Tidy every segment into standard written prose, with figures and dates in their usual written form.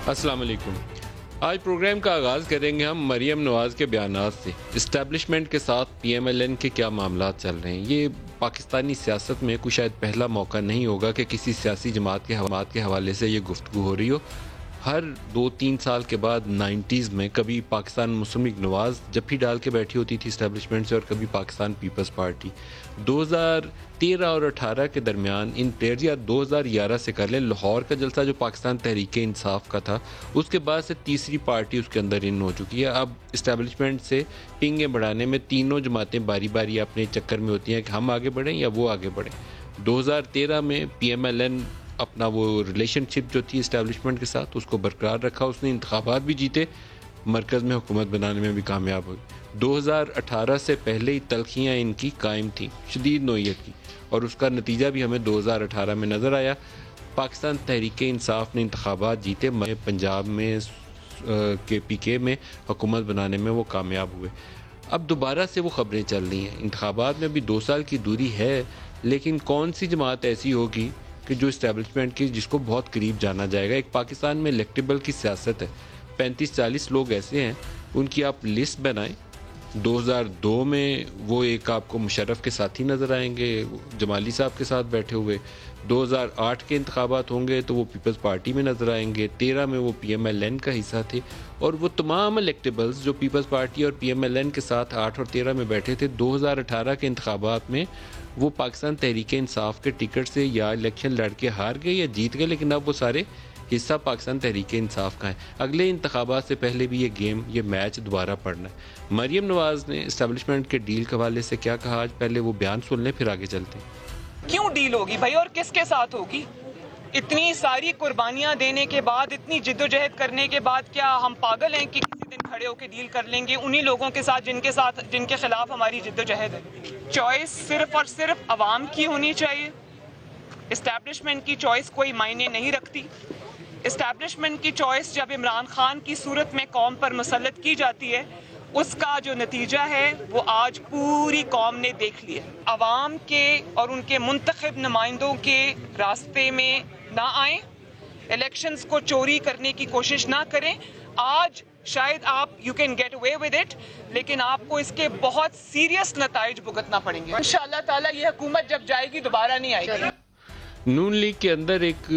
السلام علیکم. آج پروگرام کا آغاز کریں گے ہم مریم نواز کے بیانات سے. اسٹیبلشمنٹ کے ساتھ پی ایم ایل این کے کیا معاملات چل رہے ہیں. یہ پاکستانی سیاست میں کوئی شاید پہلا موقع نہیں ہوگا کہ کسی سیاسی جماعت کے حوالے سے یہ گفتگو ہو رہی ہو. ہر 2-3 سال کے بعد 90s میں کبھی پاکستان مسلم لیگ نواز جپھی ڈال کے بیٹھی ہوتی تھی اسٹیبلشمنٹ سے، اور کبھی پاکستان پیپلز پارٹی. 2013 اور 18 کے درمیان ان پلیئرز، یا 2011 سے کر لیں، لاہور کا جلسہ جو پاکستان تحریک انصاف کا تھا، اس کے بعد سے تیسری پارٹی اس کے اندر ان ہو چکی ہے. اب اسٹیبلشمنٹ سے پنگیں بڑھانے میں تینوں جماعتیں باری باری اپنے چکر میں ہوتی ہیں کہ ہم آگے بڑھیں یا وہ آگے بڑھیں. 2013 میں پی ایم ایل این اپنا وہ ریلیشن شپ جو تھی اسٹیبلشمنٹ کے ساتھ اس کو برقرار رکھا. اس نے انتخابات بھی جیتے، مرکز میں حکومت بنانے میں بھی کامیاب ہوئی. 2018 سے پہلے ہی تلخیاں ان کی قائم تھیں، شدید نوعیت کی، اور اس کا نتیجہ بھی ہمیں 2018 میں نظر آیا. پاکستان تحریک انصاف نے انتخابات جیتے، پنجاب میں کے پی کے میں حکومت بنانے میں وہ کامیاب ہوئے. اب دوبارہ سے وہ خبریں چل رہی ہیں. انتخابات میں بھی 2 سال کی دوری ہے، لیکن کون سی جماعت ایسی ہوگی کہ جو اسٹیبلشمنٹ کی جس کو بہت قریب جانا جائے گا. ایک پاکستان میں الیکٹیبل کی سیاست ہے، 35-40 لوگ ایسے ہیں، ان کی آپ لسٹ بنائیں. 2002 میں وہ ایک آپ کو مشرف کے ساتھی نظر آئیں گے، جمالی صاحب کے ساتھ بیٹھے ہوئے. 2008 کے انتخابات ہوں گے تو وہ پیپلز پارٹی میں نظر آئیں گے. 13 میں وہ پی ایم ایل این کا حصہ تھے، اور وہ تمام الیکٹیبلز جو پیپلز پارٹی اور پی ایم ایل این کے ساتھ 8 اور 13 میں بیٹھے تھے، 2018 کے انتخابات میں وہ پاکستان تحریک انصاف کے ٹکٹ سے یا الیکشن لڑ کے ہار گئے یا جیت گئے، لیکن اب وہ سارے حصہ پاکستان تحریک انصاف کا ہے. اگلے انتخابات سے پہلے بھی یہ میچ دوبارہ پڑنا ہے. مریم نواز نے اسٹیبلشمنٹ کے ڈیل کے حوالے سے کیا کہا، آج پہلے وہ بیان سن لیں پھر آگے چلتے ہیں. کیوں ڈیل ہوگی بھائی، اور کس کے ساتھ ہوگی؟ اتنی ساری قربانیاں دینے کے بعد، اتنی جدوجہد کرنے کے بعد، کیا ہم پاگل ہیں کہ کسی دن کھڑے ہو کے ڈیل کر لیں گے انہی لوگوں کے ساتھ جن کے خلاف ہماری جدوجہد ہے؟ چوائس صرف اور صرف عوام کی ہونی چاہیے. اسٹیبلشمنٹ کی چوائس کوئی معنی نہیں رکھتی. اسٹیبلشمنٹ کی چوائس جب عمران خان کی صورت میں قوم پر مسلط کی جاتی ہے، اس کا جو نتیجہ ہے وہ آج پوری قوم نے دیکھ لیا. عوام کے اور ان کے منتخب نمائندوں کے راستے میں نہ آئیں، الیکشنز کو چوری کرنے کی کوشش نہ کریں. آج شاید آپ you can get away with it, لیکن آپ کو اس کے بہت سیریس نتائج بھگتنا پڑیں گے. انشاءاللہ تعالی یہ حکومت جب جائے گی دوبارہ نہیں آئے گی. نون لیگ کے اندر ایک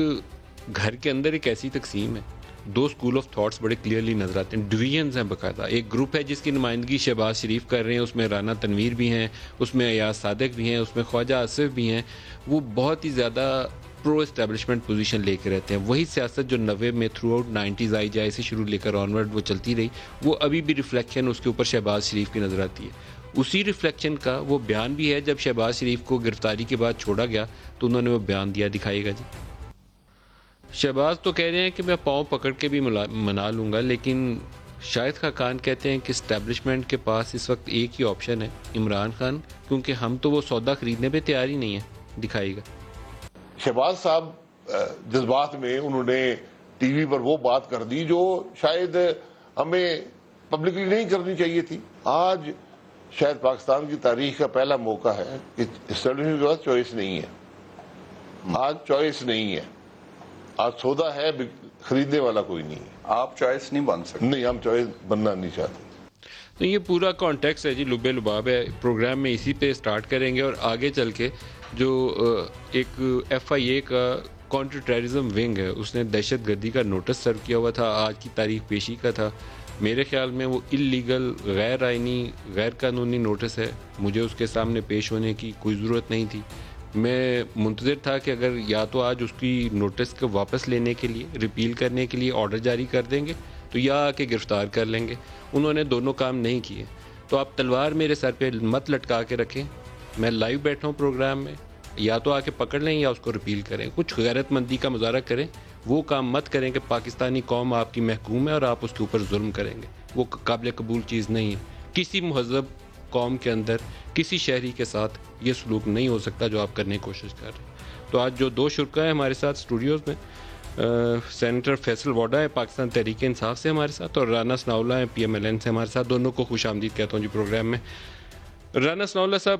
گھر کے اندر ایک ایسی تقسیم ہے، 2 اسکول آف تھاٹس بڑے کلیئرلی نظر آتے ہیں، ڈویژنز ہیں باقاعدہ. ایک گروپ ہے جس کی نمائندگی شہباز شریف کر رہے ہیں، اس میں رانا تنویر بھی ہیں، اس میں ایاز صادق بھی ہیں، اس میں خواجہ آصف بھی ہیں. وہ بہت ہی زیادہ پرو اسٹیبلشمنٹ پوزیشن لے کے رہتے ہیں. وہی سیاست جو 90 میں تھرو آؤٹ 90s آئی جائے سے شروع لے کر آنورڈ وہ چلتی رہی، وہ ابھی بھی ریفلیکشن اس کے اوپر شہباز شریف کی نظر آتی ہے. اسی ریفلیکشن کا وہ بیان بھی ہے جب شہباز شریف کو گرفتاری کے بعد چھوڑا گیا تو انہوں نے وہ بیان دیا. دکھائیے گا جی. شہباز تو کہہ رہے ہیں کہ میں پاؤں پکڑ کے بھی منا لوں گا، لیکن شاہد خاقان کہتے ہیں کہ اسٹیبلشمنٹ کے پاس اس وقت ایک ہی آپشن ہے، عمران خان، کیونکہ ہم تو وہ سودا خریدنے پہ تیار ہی نہیں ہیں. دکھائیے گا. شہباز صاحب جذبات میں انہوں نے ٹی وی پر وہ بات کر دی جو شاید ہمیں پبلکلی نہیں کرنی چاہیے تھی. آج شاید پاکستان کی تاریخ کا پہلا موقع ہے کہ اسٹیبلشمنٹ کے پاس چوائس نہیں ہے. آج چوائس نہیں ہے، آج سودا ہے، خریدنے والا کوئی نہیں ہے. آپ چوائس نہیں بن سکتے. نہیں، ہم چوائس بننا نہیں چاہتے. تو یہ پورا کانٹیکس ہے جی، لبے لباب ہے. پروگرام میں اسی پہ سٹارٹ کریں گے، اور آگے چل کے جو ایک ایف آئی اے کا کانٹر ٹیررزم ونگ ہے، اس نے دہشت گردی کا نوٹس سرو کیا ہوا تھا، آج کی تاریخ پیشی کا تھا. میرے خیال میں وہ اللیگل، غیر آئینی، غیر قانونی نوٹس ہے. مجھے اس کے سامنے پیش ہونے کی کوئی ضرورت نہیں تھی. میں منتظر تھا کہ اگر یا تو آج اس کی نوٹس کو واپس لینے کے لیے، ریپیل کرنے کے لیے آرڈر جاری کر دیں گے تو یا آ کے گرفتار کر لیں گے. انہوں نے دونوں کام نہیں کیے. تو آپ تلوار میرے سر پہ مت لٹکا کے رکھیں. میں لائیو بیٹھا ہوں پروگرام میں، یا تو آ کے پکڑ لیں یا اس کو ریپیل کریں. کچھ غیرت مندی کا مظاہرہ کریں. وہ کام مت کریں کہ پاکستانی قوم آپ کی محکوم ہے اور آپ اس کے اوپر ظلم کریں گے. وہ قابل قبول چیز نہیں ہے. کسی مہذب قوم کے اندر کسی شہری کے ساتھ یہ سلوک نہیں ہو سکتا جو آپ کرنے کی کوشش کر رہے ہیں. تو آج جو 2 شرکا ہیں ہمارے ساتھ اسٹوڈیوز میں، سینیٹر فیصل واڈا ہے پاکستان تحریک انصاف سے ہمارے ساتھ، اور رانا ثناءاللہ ہیں پی ایم ایل این سے ہمارے ساتھ. دونوں کو خوش آمدید کہتا ہوں جی پروگرام میں. رانا ثناءاللہ صاحب،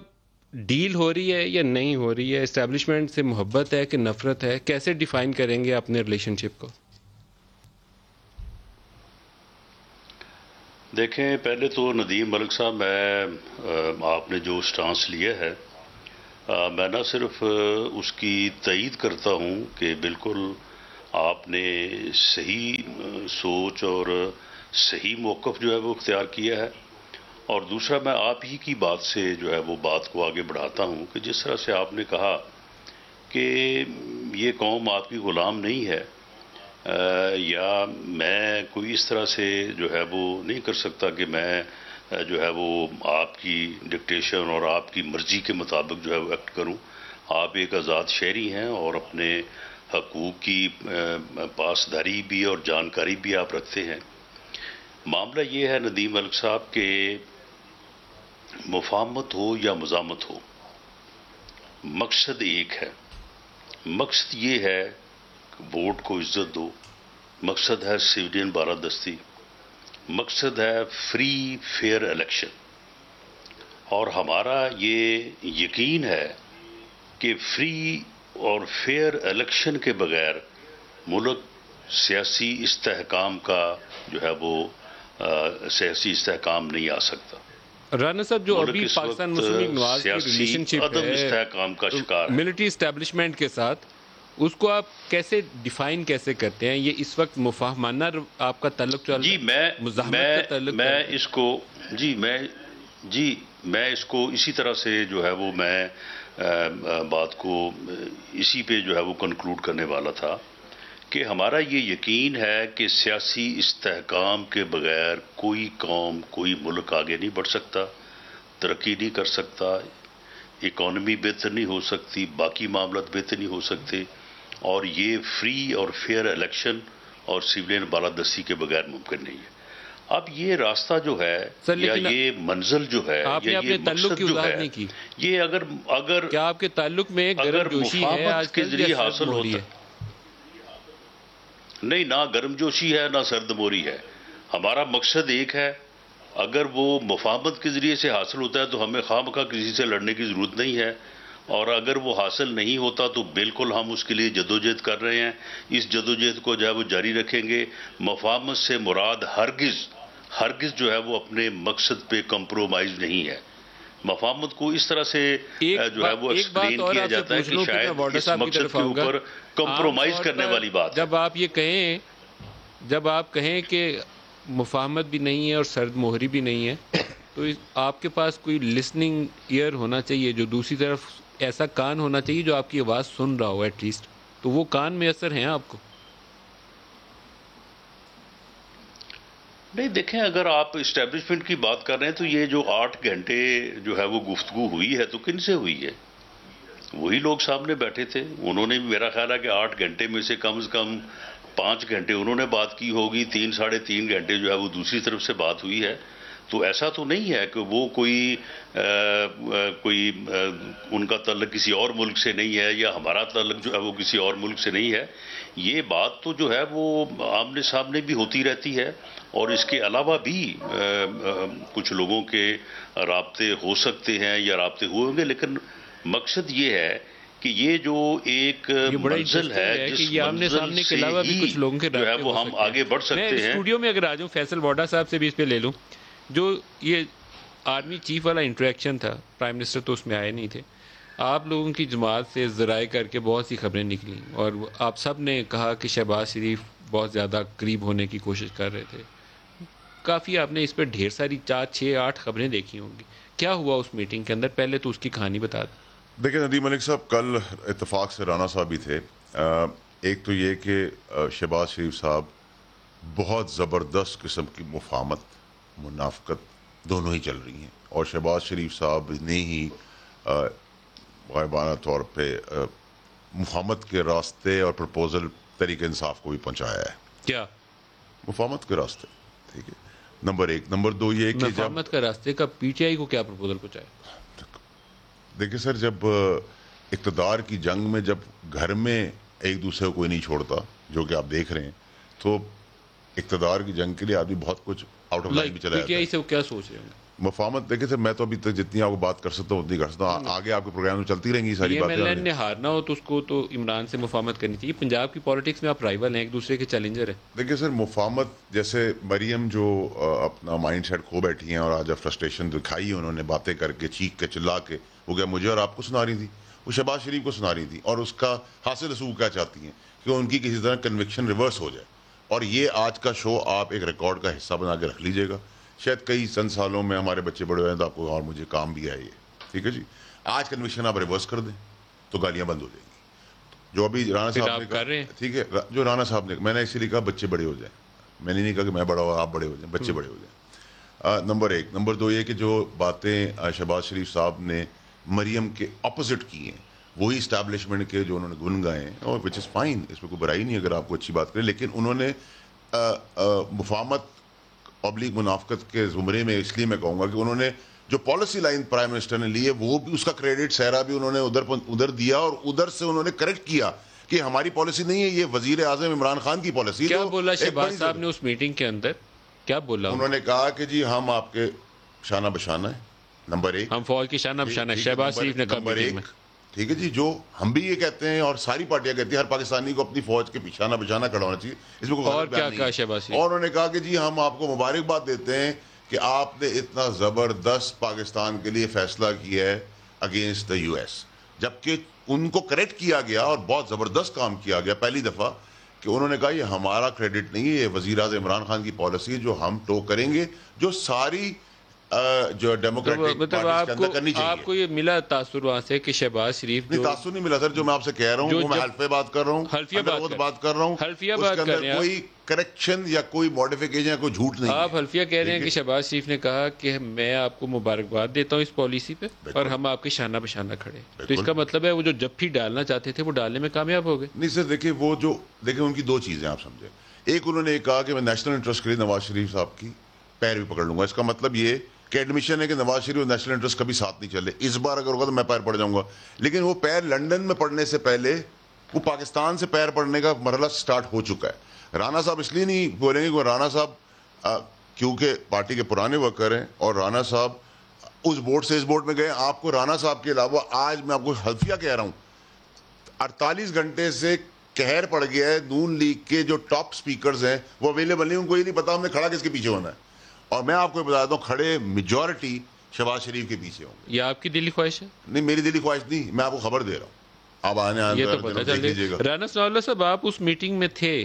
ڈیل ہو رہی ہے یا نہیں ہو رہی ہے؟ اسٹیبلشمنٹ سے محبت ہے کہ نفرت ہے؟ کیسے ڈیفائن کریں گے اپنے ریلیشن شپ کو؟ دیکھیں، پہلے تو ندیم ملک صاحب، آپ نے جو سٹانس لیا ہے، میں نہ صرف اس کی تائید کرتا ہوں کہ بالکل آپ نے صحیح سوچ اور صحیح موقف جو ہے وہ اختیار کیا ہے، اور دوسرا میں آپ ہی کی بات سے جو ہے وہ بات کو آگے بڑھاتا ہوں کہ جس طرح سے آپ نے کہا کہ یہ قوم آپ کی غلام نہیں ہے، یا میں کوئی اس طرح سے جو ہے وہ نہیں کر سکتا کہ میں جو ہے وہ آپ کی ڈکٹیشن اور آپ کی مرضی کے مطابق جو ہے وہ ایکٹ کروں۔ آپ ایک آزاد شہری ہیں اور اپنے حقوق کی پاسداری بھی اور جانکاری بھی آپ رکھتے ہیں۔ معاملہ یہ ہے ندیم ملک صاحب کہ مفاہمت ہو یا مزاحمت ہو، مقصد ایک ہے۔ مقصد یہ ہے کہ ووٹ کو عزت دو، مقصد ہے سویلین بالادستی، مقصد ہے فری فیئر الیکشن، اور ہمارا یہ یقین ہے کہ فری اور فیئر الیکشن کے بغیر ملک سیاسی استحکام کا جو ہے وہ سیاسی استحکام نہیں آ سکتا۔ رانا صاحب، جو ابھی پاکستان مسلم لیگ نواز کی ریلیشن شپ عدم استحکام کا شکار ہے ملٹری اسٹیبلشمنٹ کے ساتھ، اس کو آپ کیسے ڈیفائن کیسے کرتے ہیں؟ یہ اس وقت مفاہمانہ آپ کا تعلق چل رہا ہے، مزاحمت کا تعلق؟ میں اس کو اسی طرح سے جو ہے وہ میں بات کو اسی پہ جو ہے وہ کنکلوڈ کرنے والا تھا کہ ہمارا یہ یقین ہے کہ سیاسی استحکام کے بغیر کوئی قوم، کوئی ملک آگے نہیں بڑھ سکتا، ترقی نہیں کر سکتا، اکانومی بہتر نہیں ہو سکتی، باقی معاملات بہتر نہیں ہو سکتے، اور یہ فری اور فیئر الیکشن اور سویلین بالادستی کے بغیر ممکن نہیں ہے۔ اب یہ راستہ جو ہے یا یہ منزل جو ہے یا یہ مقصد جو ہے، یہ اگر کیا آپ کے تعلق میں گرم جوشی ہے آج کے ذریعے حاصل ہوتا ہے؟ نہیں، نہ گرم جوشی ہے نہ سرد موری ہے۔ ہمارا مقصد ایک ہے، اگر وہ مفاہمت کے ذریعے سے حاصل ہوتا ہے تو ہمیں خواہ کسی سے لڑنے کی ضرورت نہیں ہے، اور اگر وہ حاصل نہیں ہوتا تو بالکل ہم اس کے لیے جدوجہد کر رہے ہیں۔ اس جدوجہد کو جو ہے وہ جاری رکھیں گے۔ مفاہمت سے مراد ہرگز جو ہے وہ اپنے مقصد پہ کمپرومائز نہیں ہے۔ مفاہمت کو اس طرح سے جو ہے وہ ایکسپلین کیا جاتا ہے کہ شاید اس مقصد کے اوپر کمپرومائز کرنے والی بات ہے۔ جب آپ کہیں کہ مفاہمت بھی نہیں ہے اور سرد مہری بھی نہیں ہے، تو آپ کے پاس کوئی لسننگ ایئر ہونا چاہیے، جو دوسری طرف ایسا کان ہونا چاہیے جو آپ کی آواز سن رہا ہو ایٹ لیسٹ، تو وہ کان میسر ہیں آپ کو؟ نہیں، دیکھیں، اگر آپ اسٹیبلشمنٹ کی بات کر رہے ہیں تو یہ جو 8 گھنٹے جو ہے وہ گفتگو ہوئی ہے تو کن سے ہوئی ہے؟ وہی لوگ سامنے بیٹھے تھے، انہوں نے بھی، میرا خیال ہے کہ 8 گھنٹے میں سے کم 5 گھنٹے انہوں نے بات کی ہوگی، 3 ساڑھے 3 گھنٹے جو ہے وہ دوسری طرف سے بات ہوئی ہے۔ تو ایسا تو نہیں ہے کہ وہ کوئی ان کا تعلق کسی اور ملک سے نہیں ہے یا ہمارا تعلق جو ہے وہ کسی اور ملک سے نہیں ہے۔ یہ بات تو جو ہے وہ آمنے سامنے بھی ہوتی رہتی ہے، اور اس کے علاوہ بھی کچھ لوگوں کے رابطے ہو سکتے ہیں یا رابطے ہوئے ہوں گے، لیکن مقصد یہ ہے کہ یہ جو ایک منزل ہے جس منزل سے ہی جو ہے وہ ہم آگے بڑھ سکتے ہیں۔ میں اسٹوڈیو میں اگر آ جاؤں، فیصل ووڈا صاحب سے بھی اس پہ لے لوں، جو یہ آرمی چیف والا انٹریکشن تھا، پرائم منسٹر تو اس میں آئے نہیں تھے، آپ لوگوں کی جماعت سے ذرائع کر کے بہت سی خبریں نکلیں، اور آپ سب نے کہا کہ شہباز شریف بہت زیادہ قریب ہونے کی کوشش کر رہے تھے۔ کافی آپ نے اس پہ ڈھیر ساری 4 6 8 خبریں دیکھی ہوں گی، کیا ہوا اس میٹنگ کے اندر؟ پہلے تو اس کی کہانی بتا دیں۔ دیکھیں ندیم ملک صاحب، کل اتفاق سے رانا صاحب بھی تھے۔ ایک تو یہ کہ شہباز شریف صاحب بہت زبردست قسم کی مفاہمت، منافقت دونوں ہی چل رہی ہیں، اور شہباز شریف صاحب نے ہی غائبانہ طور پہ مفاہمت کے راستے اور پرپوزل تحریک انصاف کو بھی پہنچایا ہے۔ کیا مفاہمت کے راستے؟ ٹھیک ہے، نمبر 1۔ نمبر 2 یہ کہ مفاہمت کا راستے کا پی ٹی آئی کو کیا پرپوزل پہنچایا؟ دیکھیں سر، جب اقتدار کی جنگ میں جب گھر میں ایک دوسرے کو کوئی نہیں چھوڑتا، جو کہ آپ دیکھ رہے ہیں، تو اقتدار کی جنگ کے لیے آدمی بہت کچھ آؤٹ آف لائن بھی چلا جاتا ہے۔ پی ٹی آئی سے وہ کیا سوچ رہے ہیں؟ مفاہمت دیکھیں سر، میں تو ابھی تک جتنی آپ کو بات کر سکتا ہوں اتنی کر سکتا ہوں. آگے آپ کے پروگرام میں چلتی رہیں گی ساری پی ایم ایل این باتیں. نے ہارنا ہو تو اس کو تو عمران سے مفاہمت کرنی چاہیے. پنجاب کی پالیٹکس میں آپ رائیول ہیں، ایک دوسرے کے چیلنجر ہیں. دیکھیں سر، مفاہمت جیسے مریم جو اپنا مائنڈ سیٹ کھو بیٹھی ہیں اور آج فرسٹریشن دکھائی ہے انہوں نے، باتیں کر کے چیخ کے چلا کے، وہ کیا مجھے اور آپ کو سنا رہی تھی؟ وہ شہباز شریف کو سنا رہی تھی. اور اس کا حاصل رسوخ کیا چاہتی ہیں کہ ان کی کسی طرح کنوکشن ریورس ہو جائے. اور یہ آج کا شو آپ ایک ریکارڈ کا حصہ بنا کے رکھ لیجئے گا. شاید کئی چند سالوں میں ہمارے بچے بڑے ہوئے ہیں تو آپ کو اور مجھے کام بھی ہے یہ. ٹھیک ہے جی، آج کنوکشن آپ ریورس کر دیں تو گالیاں بند ہو جائیں گی. جو ابھی رانا صاحب نے کہا، ٹھیک ہے، جو رانا صاحب نے، میں نے اسی لیے کہا بچے بڑے ہو جائیں. میں نے نہیں کہا کہ میں بڑا ہوں آپ بڑے ہو جائیں، بچے بڑے ہو جائیں. نمبر ایک. نمبر دو یہ کہ جو باتیں شہباز شریف صاحب نے مریم کے اپوزٹ کی ہیں، وہی اسٹیبلشمنٹ کے جو انہوں نے گن گائے ہیں، اور وچ از فائن، اس میں کوئی برائی نہیں اگر آپ کو اچھی بات کریں. لیکن انہوں نے مفاہمت ابلیغ منافقت کے زمرے میں، اس لیے میں کہوں گا کہ انہوں نے جو پالیسی لائن پرائم منسٹر نے لی ہے وہ بھی، اس کا کریڈٹ سہرا بھی انہوں نے ادھر دیا، اور ادھر سے انہوں نے کریکٹ کیا کہ ہماری پالیسی نہیں ہے، یہ وزیر اعظم عمران خان کی پالیسی. کیا بولا شہباز صاحب نے اس میٹنگ کے اندر؟ کیا بولا انہوں نے؟ کہا کہ جی ہم آپ کے شانہ بشانہ ہیں، نمبر ایک. ہم فوج کی شانہ بشانہ. شہباز شریف نے کہا میٹنگ میں. ٹھیک ہے جی، جو ہم بھی یہ کہتے ہیں اور ساری پارٹیاں کہتی ہیں، ہر پاکستانی کو اپنی فوج کے شانہ بشانہ کھڑا ہونا چاہیے. اس میں کوئی اور کیا کہا شہباز شریف؟ اور انہوں نے کہا کہ جی ہم آپ کو مبارکباد دیتے ہیں کہ آپ نے اتنا زبردست پاکستان کے لیے فیصلہ کیا ہے اگینسٹ دا یو ایس. جبکہ ان کو کریکٹ کیا گیا اور بہت زبردست کام کیا گیا پہلی دفعہ، کہ انہوں نے کہا یہ ہمارا کریڈٹ نہیں ہے، یہ وزیر اعظم عمران خان کی پالیسی ہے جو ہم ٹو کریں گے، جو ساری جو ڈیموکریٹک پارٹیز کے اندر کرنی چاہیے. آپ کو یہ ملا تاثر وہاں سے کہ شہباز شریف نہیں، تاثر نہیں ملا سر. جو میں آپ سے کہہ رہا ہوں وہ میں حلفے بات کر رہا ہوں، بات کر رہا ہوں، حلفیہ اس بات کے کر اندر رہے ہیں. کوئی کریکشن یا کوئی ماڈیفیکیشن یا کوئی جھوٹ نہیں. آپ حلفیہ کہہ رہے ہیں کہ شہباز شریف نے کہا کہ میں آپ کو مبارکباد دیتا ہوں اس پالیسی پہ، اور ہم آپ کے شانہ بشانہ کھڑے. تو اس کا مطلب ہے وہ جو جب بھی ڈالنا چاہتے تھے وہ ڈالنے میں کامیاب ہو گئے. نہیں سر، دیکھیں وہ جو، دیکھیں ان کی دو چیزیں آپ سمجھیں. ایک انہوں نے کہا کہ میں نیشنل انٹرسٹ کے لیے نواز شریف صاحب کی پیر بھی پکڑ لوں گا. اس کا مطلب یہ کہ ایڈمیشن ہے کہ نواز شریف اور نیشنل انٹرسٹ کبھی ساتھ نہیں چلے. اس بار اگر ہوگا تو میں پیر پڑ جاؤں گا. لیکن وہ پیر لنڈن میں پڑنے سے پہلے وہ پاکستان سے پیر پڑنے کا مرحلہ سٹارٹ ہو چکا ہے. رانا صاحب اس لیے نہیں بولیں گے کہ رانا صاحب کیونکہ پارٹی کے پرانے ورکر ہیں اور رانا صاحب اس بورڈ سے اس بورڈ میں گئے. آپ کو رانا صاحب کے علاوہ آج میں آپ کو حلفیہ کہہ رہا ہوں 48 گھنٹے سے قہر پڑ گیا ہے. نون لیگ کے جو ٹاپ سپیکرز ہیں وہ اویلیبل نہیں، ان کو یہ نہیں پتا ہم نے کھڑا کس کے پیچھے ہونا ہے. اور میں آپ کو بتا دیتا ہوں کھڑے میجورٹی شہباز شریف کے پیچھے ہوں گے. یہ آپ کی دلی خواہش ہے؟ نہیں، میری دلی خواہش نہیں، میں آپ کو خبر دے رہا ہوں. آپ یہ تو پتہ چل لیجیے گا. رانا ثناء اللہ صاحب آپ اس میٹنگ میں تھے،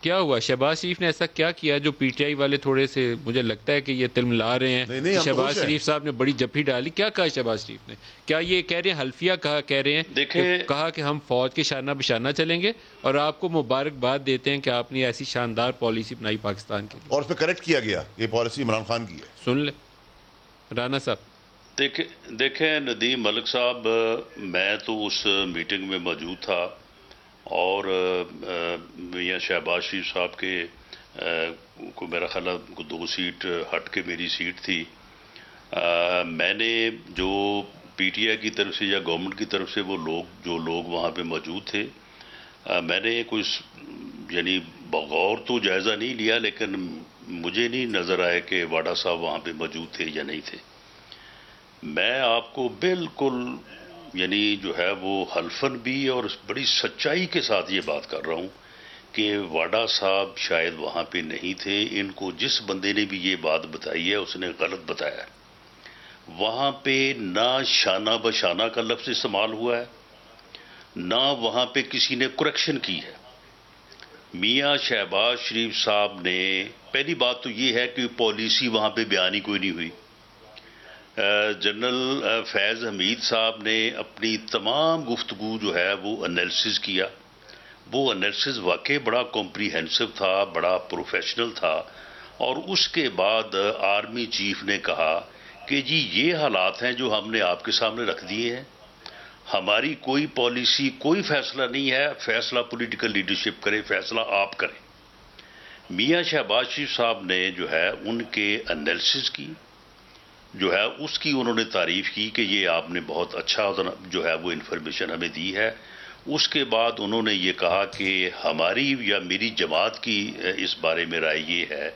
کیا ہوا؟ شہباز شریف نے ایسا کیا کیا جو پی ٹی آئی والے تھوڑے سے مجھے لگتا ہے کہ یہ تلم لا رہے ہیں؟ شہباز شریف صاحب نے بڑی جفی ڈالی. کیا کہا شہباز شریف نے؟ کیا یہ کہہ رہے ہیں حلفیہ کہہ رہے ہیں، کہا کہ ہم فوج کے شانہ بشانہ چلیں گے اور آپ کو مبارکباد دیتے ہیں کہ آپ نے ایسی شاندار پالیسی بنائی پاکستان کے لیے، اور اس پہ کریکٹ کیا گیا یہ پالیسی عمران خان کی ہے. سن لیں رانا صاحب. دیکھیں ندیم ملک صاحب، میں تو اس میٹنگ میں موجود تھا اور میاں شہباز شریف صاحب کے کو میرا خیال ہے 2 سیٹ ہٹ کے میری سیٹ تھی. میں نے جو پی ٹی آئی کی طرف سے یا گورنمنٹ کی طرف سے وہ لوگ وہاں پہ موجود تھے، میں نے کوئی یعنی بغور تو جائزہ نہیں لیا، لیکن مجھے نہیں نظر آیا کہ واڈا صاحب وہاں پہ موجود تھے یا نہیں تھے. میں آپ کو بالکل یعنی جو ہے وہ حلفن بھی اور بڑی سچائی کے ساتھ یہ بات کر رہا ہوں کہ واڈا صاحب شاید وہاں پہ نہیں تھے. ان کو جس بندے نے بھی یہ بات بتائی ہے اس نے غلط بتایا. وہاں پہ نہ شانہ بشانہ کا لفظ استعمال ہوا ہے، نہ وہاں پہ کسی نے کریکشن کی ہے. میاں شہباز شریف صاحب نے پہلی بات تو یہ ہے کہ پالیسی وہاں پہ بیان ہی کوئی نہیں ہوئی. جنرل فیض حمید صاحب نے اپنی تمام گفتگو جو ہے وہ انالیسز کیا. وہ انالیسز واقعی بڑا کمپریہنسو تھا، بڑا پروفیشنل تھا. اور اس کے بعد آرمی چیف نے کہا کہ جی یہ حالات ہیں جو ہم نے آپ کے سامنے رکھ دیے ہیں، ہماری کوئی پالیسی کوئی فیصلہ نہیں ہے، فیصلہ پولیٹیکل لیڈرشپ کرے، فیصلہ آپ کریں. میاں شہباز شریف صاحب نے جو ہے ان کے انالیسز کی جو ہے اس کی انہوں نے تعریف کی کہ یہ آپ نے بہت اچھا جو ہے وہ انفارمیشن ہمیں دی ہے. اس کے بعد انہوں نے یہ کہا کہ ہماری یا میری جماعت کی اس بارے میں رائے یہ ہے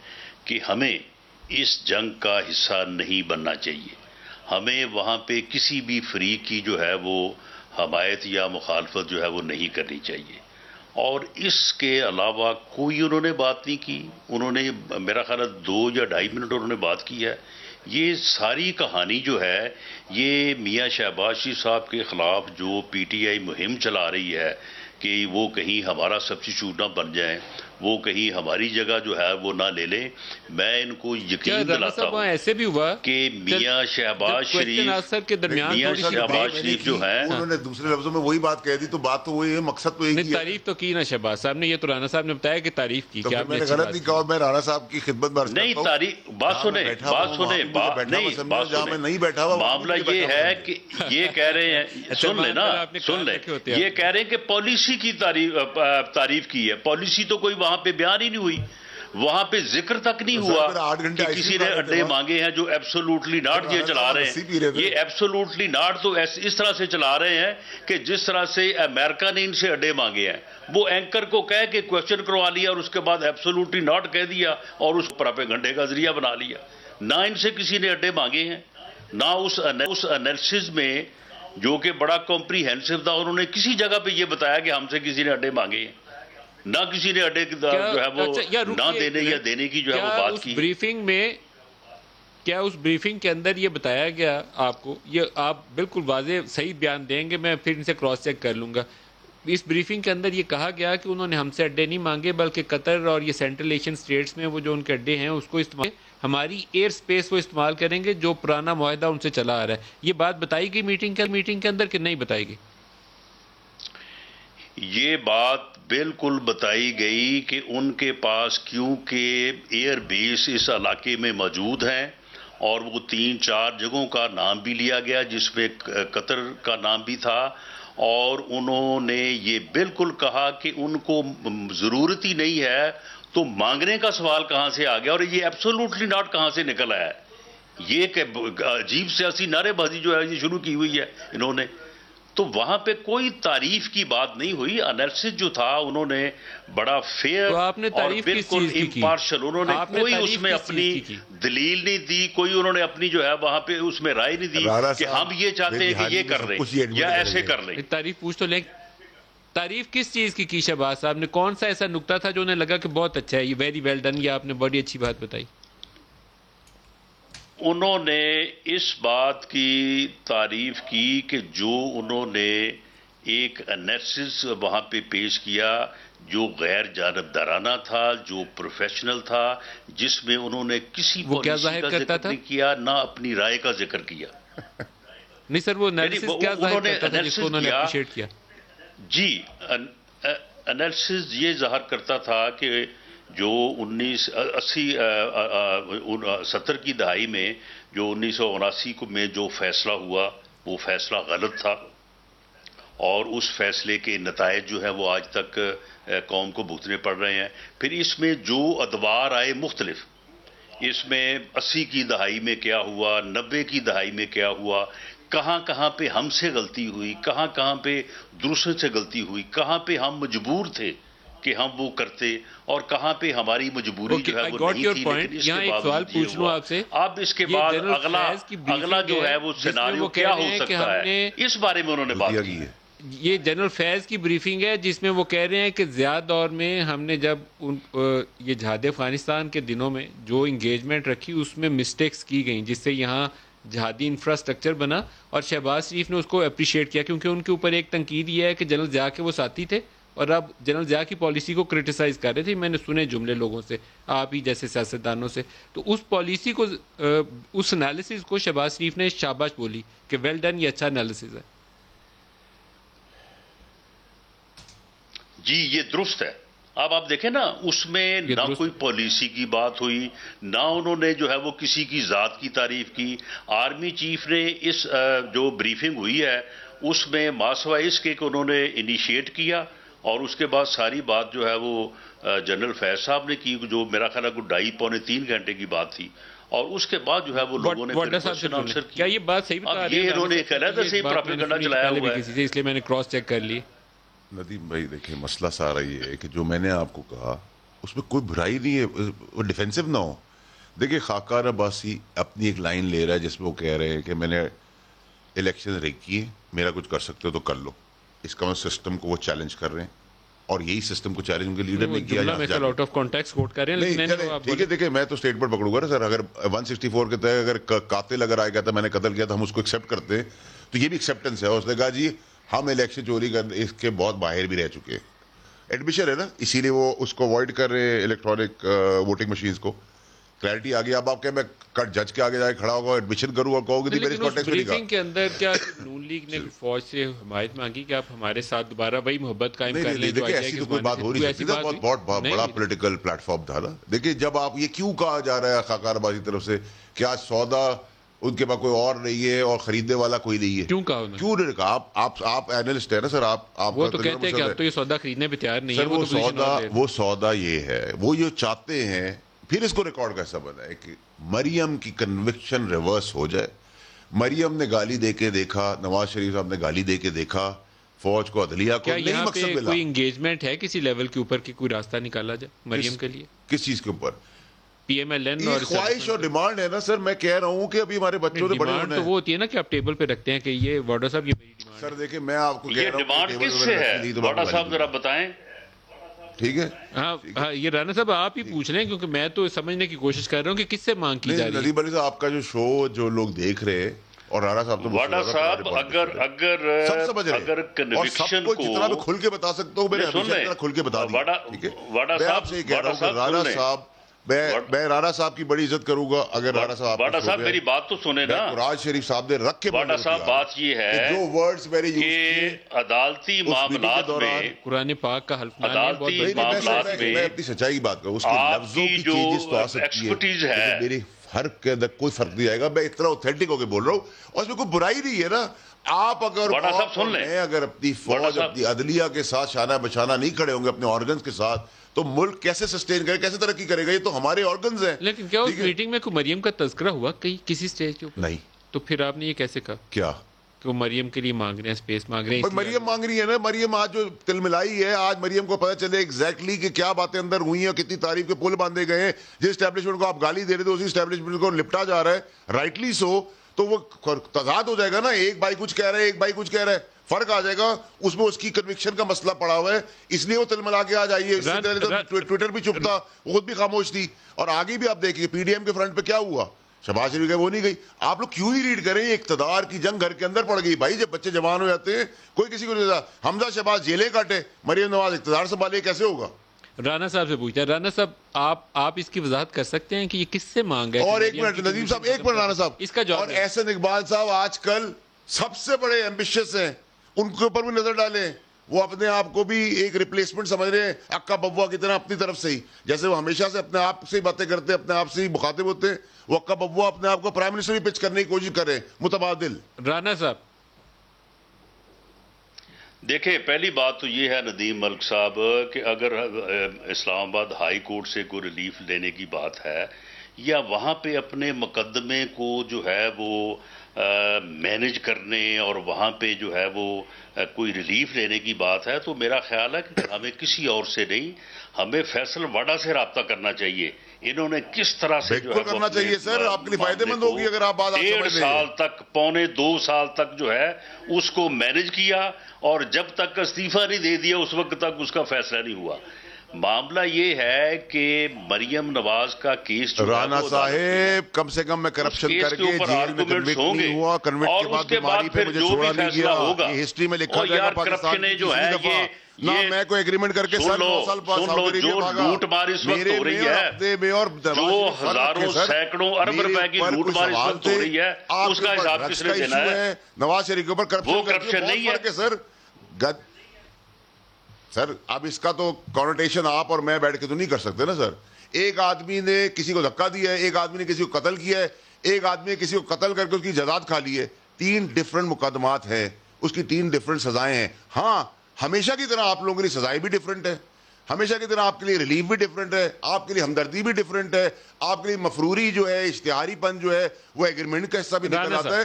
کہ ہمیں اس جنگ کا حصہ نہیں بننا چاہیے. ہمیں وہاں پہ کسی بھی فریق کی جو ہے وہ حمایت یا مخالفت جو ہے وہ نہیں کرنی چاہیے. اور اس کے علاوہ کوئی انہوں نے بات نہیں کی. انہوں نے میرا خیال ہے 2 یا 2.5 منٹ انہوں نے بات کی ہے. یہ ساری کہانی جو ہے یہ میاں شہباز شریف صاحب کے خلاف جو پی ٹی آئی مہم چلا رہی ہے کہ وہ کہیں ہمارا سبسٹیچیوٹ نہ بن جائیں, وہ کہیں ہماری جگہ جو ہے وہ نہ لے لیں. میں ان کو یقین دلاتا ہوں ایسے بھی ہوا کہ میاں شہباز شریف جو ہیں انہوں نے دوسرے لفظوں میں وہی بات کہہ دی, تو بات تو وہی ہے, مقصد تو ایک ہی ہے. تعریف تو کی نا شہباز صاحب نے, یہ تو رانا صاحب نے بتایا کہ تعریف کی. کیا میں نے غلط نہیں کہا؟ میں رانا صاحب کی خدمت میں نہیں تعریف بات سنیں نہیں بیٹھا ہوا. معاملہ یہ ہے کہ یہ کہہ رہے ہیں, سن لیں نا, سن لیں, یہ کہہ رہے ہیں کہ پالیسی کی تعریف کی ہے. پالیسی تو کوئی وہاں پہ بیان ہی نہیں ہوئی, وہاں پہ ذکر تک نہیں ہوا کہ کسی نے اڈے مانگے ہیں جو ایبسولوٹلی ناٹ یہ چلا رہے ہیں. یہ ایبسولوٹلی ناٹ تو اس طرح سے چلا رہے ہیں کہ جس طرح سے امریکہ نے ان سے اڈے مانگے ہیں. وہ اینکر کو کہہ کے کوشچن کروا لیا اور اس کے بعد ایبسولوٹلی ناٹ کہہ دیا اور اس پراپیگنڈے کا ذریعہ بنا لیا. نہ ان سے کسی نے اڈے مانگے ہیں, نہ اس انالیسز میں جو کہ بڑا کمپریہنسو تھا انہوں نے کسی جگہ پہ یہ بتایا کہ ہم سے کسی نے اڈے مانگے ہیں. نہ کسی نے اڈے جو ہے وہ نہ دینے یا دینے کی جو ہے وہ بات کی. بریفنگ میں کیا اس بریفنگ کے اندر یہ بتایا گیا آپ کو, یہ آپ بالکل واضح صحیح بیان دیں گے, میں پھر ان سے کراس چیک کر لوں گا. اس بریفنگ کے اندر یہ کہا گیا کہ انہوں نے ہم سے اڈے نہیں مانگے بلکہ قطر اور یہ سینٹرل ایشین اسٹیٹس میں وہ جو ان کے اڈے ہیں اس کو استعمال, ہماری ایئر سپیس وہ استعمال کریں گے جو پرانا معاہدہ ان سے چلا آ رہا ہے. یہ بات بتائی گئی میٹنگ کے اندر کہ نہیں بتائی گئی؟ یہ بات بالکل بتائی گئی کہ ان کے پاس کیونکہ ایئر بیس اس علاقے میں موجود ہیں اور وہ 3-4 جگہوں کا نام بھی لیا گیا جس میں قطر کا نام بھی تھا, اور انہوں نے یہ بالکل کہا کہ ان کو ضرورت ہی نہیں ہے تو مانگنے کا سوال کہاں سے آ گیا اور یہ ایبسولوٹلی ناٹ کہاں سے نکل آیا ہے. یہ کہ عجیب سیاسی نعرے بازی جو ہے یہ شروع کی ہوئی ہے انہوں نے. تو وہاں پہ کوئی تعریف کی بات نہیں ہوئی. انالیسس جو تھا انہوں نے بڑا فیئر اور بالکل امپارشل, انہوں نے کوئی اس میں اپنی دلیل نہیں دی, کوئی انہوں نے اپنی جو ہے وہاں پہ اس میں رائے نہیں دی کہ ہم یہ چاہتے ہیں کہ یہ کر لیں یا ایسے کر لیں. تعریف پوچھ تو لیں, تعریف کس چیز کی کی شہباز صاحب نے؟ کون سا ایسا نکتہ تھا جو انہیں لگا کہ بہت اچھا ہے, یہ ویری ویل ڈن, یہ آپ نے بڑی اچھی بات بتائی؟ انہوں نے اس بات کی تعریف کی کہ جو انہوں نے ایک انالیسس وہاں پہ پیش کیا جو غیر جانبدارانہ تھا, جو پروفیشنل تھا, جس میں انہوں نے کسی پالیسی کا ذکر نہیں کیا نہ اپنی رائے کا ذکر کیا. نہیں سر, وہ انالیسس کیا ظاہر کرتا تھا جس کو انہوں نے اپریشیٹ کیا؟ جی, انالیسس یہ ظاہر کرتا تھا کہ جو 70 کی دہائی میں جو 1979 میں جو فیصلہ ہوا وہ فیصلہ غلط تھا, اور اس فیصلے کے نتائج جو ہیں وہ آج تک قوم کو بھگتنے پڑ رہے ہیں. پھر اس میں جو ادوار آئے مختلف, اس میں 80 کی دہائی میں کیا ہوا, 90 کی دہائی میں کیا ہوا, کہاں کہاں پہ ہم سے غلطی ہوئی, کہاں کہاں پہ دوسرے سے غلطی ہوئی, کہاں پہ ہم مجبور تھے کہ ہم وہ کرتے اور کہاں پہ ہماری مجبوری جو ہے وہ نہیں تھی. لیکن اس کے باوجود یہ ہوا. اب اس کے بعد اگلا جو ہے وہ سیناریو کیا ہو سکتا ہے, اس بارے میں انہوں نے بات کی ہے. یہ جنرل فیض کی بریفنگ ہے جس میں وہ کہہ رہے ہیں کہ زیادہ دور میں ہم نے جب یہ جہاد افغانستان کے دنوں میں جو انگیجمنٹ رکھی اس میں مسٹیکس کی گئیں جس سے یہاں جہادی انفراسٹرکچر بنا, اور شہباز شریف نے اس کو اپریشیٹ کیا کیونکہ ان کے اوپر ایک تنقید یہ ہے کہ جنرل ضیاء کے وہ ساتھی تھے اور اب جنرل ضیاء کی پالیسی کو کرٹیسائز کر رہے تھے. میں نے سنے جملے لوگوں سے, آپ ہی جیسے سیاستدانوں سے, تو اس پالیسی کو, اس انالیسز کو شہباز شریف نے شاباش بولی کہ ویل ڈن, یہ اچھا انالیسز ہے. جی یہ درست ہے. اب آپ دیکھیں نا اس میں نہ کوئی پالیسی کی بات ہوئی, نہ انہوں نے جو ہے وہ کسی کی ذات کی تعریف کی. آرمی چیف نے اس جو بریفنگ ہوئی ہے اس میں ماسوا اس کے انہوں نے انیشیٹ کیا, اور اس کے بعد ساری بات جو ہے وہ جنرل فیض صاحب نے کی جو میرا خیال ہے 2.5-3 گھنٹے کی بات تھی, اور اس کے بعد جو ہے وہ لوگوں نے کوسچن آنسر کیا. کیا یہ بات صحیح بتا رہی ہے؟ یہ انہوں نے کہا تھا صحیح پروپیگنڈا چلایا ہوا ہے, اس لیے میں نے کراس چیک کر لی. ندیم بھائی دیکھیں مسئلہ سارا یہ ہے کہ جو میں نے آپ کو کہا اس میں کوئی برائی نہیں ہے, وہ ڈیفینسو نہ ہو. دیکھیے خاکار عباسی اپنی ایک لائن لے رہا ہے جس میں وہ کہہ رہے ہیں کہ میں نے الیکشن ریگ کی ہے, میرا کچھ کر سکتے ہو تو کر لو. اس کا سسٹم کو وہ چیلنج کر رہے ہیں, اور یہی سسٹم کو چیلنج ان کے لیڈر نے کیا. آؤٹ آف کانٹیکسٹ کوٹ کر رہے ہیں. ٹھیک ہے, دیکھیں میں تو اسٹیٹمنٹ پکڑوں گا نا سر. اگر 164 کے تحت اگر قاتل اگر آئے گا تھا میں نے قتل کیا تھا, ہم اس کو ایکسیپٹ کرتے ہیں, تو یہ بھی ایکسیپٹنس ہے. اس نے کہا جی ہم الیکشن چوری کر اس کے بہت باہر بھی رہ چکے ہیں, ایڈمیشن ہے نا, اسی لیے وہ اس کو اوائڈ کر رہے ہیں الیکٹرانک ووٹنگ مشینز کو. کلیئرٹی آ گئی. اب آپ کہ میں جج کے آگے جا کے کھڑا ہوگا ایڈمیشن کروں اور کہوں گے میرے کانٹیکسٹ میں نہیں. کے اندر کیا نون لیگ نے فوج سے حمایت مانگی کہ آپ ہمارے ساتھ دوبارہ وہی محبت قائم کر لیں؟ دیکھیں ایسی تو کوئی بات ہو نہیں سکتی, بہت بڑا پولیٹیکل پلیٹ فارم تھا نا. دیکھیں جب آپ یہ کیوں کہا جا رہا ہے خاکار عباسی طرف سے کہ آج سودا ان کے پاس کوئی اور نہیں ہے اور خریدنے والا کوئی نہیں ہے, کیوں نہیں کہا؟ آپ اینالسٹ ہیں نا سر, آپ وہ تو کہتے ہیں کہ اب تو یہ سودا خریدنے پہ تیار نہیں ہے. وہ سودا یہ ہے, وہ یہ چاہتے ہیں. پھر اس کو ریکارڈ کیسا بنا ہے کہ مریم کی کنوکشن ریورس ہو جائے. مریم نے گالی دے کے دیکھا, نواز شریف صاحب نے گالی دے کے دیکھا فوج کو, عدلیہ کو. نہیں مقصد ملا کوئی انگیجمنٹ ہے کسی لیول کے اوپر کہ کوئی راستہ نکالا جائے مریم کے لیے؟ کس چیز کے اوپر؟ پی ایم ایل این اور خواہش اور ڈیمانڈ ہے نا سر. میں کہہ رہا ہوں کہ ابھی ہمارے بچوں نے بڑے ہونے ہیں. تو وہ ہوتی ہے نا کہ آپ ٹیبل پہ رکھتے ہیں کہ یہ وارڈر صاحب یہ میری ڈیمانڈ. سر دیکھیں میں آپ کو کہہ رہا ہوں ڈیمانڈ کس سے ہے وارڈر صاحب ذرا بتائیں. ٹھیک ہے, ہاں یہ رانا صاحب آپ ہی پوچھ رہے ہیں کیونکہ میں تو سمجھنے کی کوشش کر رہا ہوں کہ کس سے مانگ کی جا رہی ہے. ندیم علی صاحب آپ کا جو شو جو لوگ دیکھ رہے ہیں, اور رانا صاحب تو وارڈر صاحب اگر کنوکشن کو جتنا میں کھل کے بتا سکتا ہوں میں نے ہمیشہ کھل کے بتا دیا. ٹھیک ہے, میں آپ سے یہ کہہ رہا ہوں کہ رانا صاحب, میں رانا صاحب کی بڑی عزت کروں گا. اگر رانا صاحب میری بات تو سنیں نا, قرآن شریف صاحب نے رکھ کے واڈا صاحب بات یہ ہے جو ورڈز میں نے یوز کہ عدالتی معاملات میں قرآن پاک کا حلف عدالتی معاملات میں میں اپنی سچائی کی بات کروں, اس کے لفظوں کی چینجز تو آ سکتی ہے, میری فرق کے اندر کوئی فرق نہیں آئے گا. میں اتنا اوتھینٹک ہو کے بول رہا ہوں, اور اس میں کوئی برائی نہیں ہے نا. آپ اگر میں اگر اپنی فوج اپنی عدلیہ کے ساتھ شانہ بشانہ نہیں کھڑے ہوں گے اپنے آرگنز کے ساتھ, تو ملک کیسے سسٹین کرے, کیسے ترقی کرے گا؟ یہ تو ہمارے آرگنز ہیں. لیکن کیا اس میٹنگ میں کوئی مریم کا تذکرہ ہوا کسی سٹیج کے اوپر؟ نہیں. تو پھر آپ نے یہ کیسے کہا کیا کہ وہ مریم کے لیے مانگ رہے ہیں, اسپیس مانگ رہے ہیں؟ مریم مانگ رہی ہے نا. مریم آج جو تل ملائی ہے, آج مریم کو پتہ چلے ایگزیکٹلی کہ کیا باتیں اندر ہوئی ہیں, کتنی تعریف کے پل باندھے گئے ہیں. جس اسٹیبلشمنٹ کو آپ گالی دے رہے تھے اسی اسٹیبلشمنٹ کو لپٹا جا رہا ہے, رائٹلی سو. تو وہ تضاد ہو جائے گا نا, ایک بھائی کچھ کہہ رہا ہے ایک بھائی کچھ کہہ رہا ہے, فرق آ جائے گا. اس میں اس کی کنوکشن کا مسئلہ پڑا ہوا ہے, اس لیے وہ تل ملا کے آ جائیے. ٹویٹر بھی چپ تھا, خود بھی خاموش تھی, اور آگے بھی آپ دیکھیے پی ڈی ایم کے فرنٹ پہ کیا ہوا. شہباز شریف گئے, وہ نہیں گئی. آپ لوگ کیوں ہی ریڈ کریں, اقتدار کی جنگ گھر کے اندر پڑ گئی بھائی. جب بچے جوان ہو جاتے ہیں کوئی کسی کو نہیں دیتا. حمزہ شہباز جیلیں کاٹے, مریم نواز اقتدار سنبھالے, کیسے ہوگا؟ رانا صاحب سے پوچھتا ہے. رانا صاحب آپ اس کی وضاحت کر سکتے ہیں کہ یہ کس سے مانگ ہے؟ اور ایک منٹ ندیم صاحب, ایک منٹ رانا صاحب, اس کا جواب. اور احسن اقبال صاحب آج کل سب سے بڑے ایمبیشس ہیں, ان کے اوپر بھی نظر ڈالیں. وہ اپنے آپ کو بھی ایک ریپلیسمنٹ سمجھ رہے ہیں اکا ببوا کی طرح اپنی طرف سے ہی, جیسے وہ ہمیشہ سے اپنے آپ سے ہی باتیں کرتے ہیں, اپنے آپ سے ہی مخاطب ہوتے ہیں. وہ اکا ببوا اپنے آپ کو پرائم منسٹر بھی پچ کرنے کی کوشش کر رہے ہیں, متبادل. رانا صاحب دیکھیں, پہلی بات تو یہ ہے ندیم ملک صاحب کہ اگر اسلام آباد ہائی کورٹ سے کوئی ریلیف لینے کی بات ہے, یا وہاں پہ اپنے مقدمے کو جو ہے وہ مینیج کرنے اور وہاں پہ جو ہے وہ کوئی ریلیف لینے کی بات ہے, تو میرا خیال ہے کہ ہمیں کسی اور سے نہیں, ہمیں فیصل واڈا سے رابطہ کرنا چاہیے. انہوں نے کس طرح سے جو ہے کرنا چاہیے سر, آپ کے لیے فائدے مند ہوگی اگر آپ 1.5 سال تک, پونے 2 سال تک جو ہے اس کو مینیج کیا, اور جب تک استعفیٰ نہیں دے دیا اس وقت تک اس کا فیصلہ نہیں ہوا. معاملہ یہ ہے کہ مریم نواز کا کیس رانا صاحب کم سے کم میں کرپشن کر کے جیل میں کنوکٹ نہیں ہوا, کنوکٹ کے بعد بیماری پہ مجھے چھوڑا نہیں گیا. یہ ہسٹری میں لکھا جائے گا پاکستان کی جو ہے نہ میں کوئی ایگریمنٹ کر کے سن لو جو لوٹ مار اس وقت ہو رہی ہے, جو ہزاروں سینکڑوں ارب روپے کی لوٹ مار اس وقت ہو رہی ہے, اس کا حساب کس نے دینا ہے؟ نواز شریف کے اوپر وہ کرپشن نہیں ہے سر. اب اس کا تو کانوٹیشن آپ اور میں بیٹھ کے تو نہیں کر سکتے نا سر. ایک آدمی نے کسی کو دھکا دیا ہے, ایک آدمی نے کسی کو قتل کیا ہے, ایک آدمی نے کسی کو قتل کر کے اس کی جائیداد کھا لی ہے. 3 ڈفرنٹ مقدمات ہیں, اس کی 3 ڈفرنٹ سزائیں ہیں. ہاں ہمیشہ کی طرح آپ لوگوں کی سزائیں بھی ڈفرنٹ ہیں. ہمیشہ کی طرح آپ کے لیے ریلیف بھی ڈفرینٹ ہے, آپ کے لیے ہمدردی بھی ڈفرینٹ ہے, آپ کے لیے مفروری جو ہے, اشتہاری پن جو ہے, وہ ایگریمنٹ کا حصہ بھی نکل آتا ہے.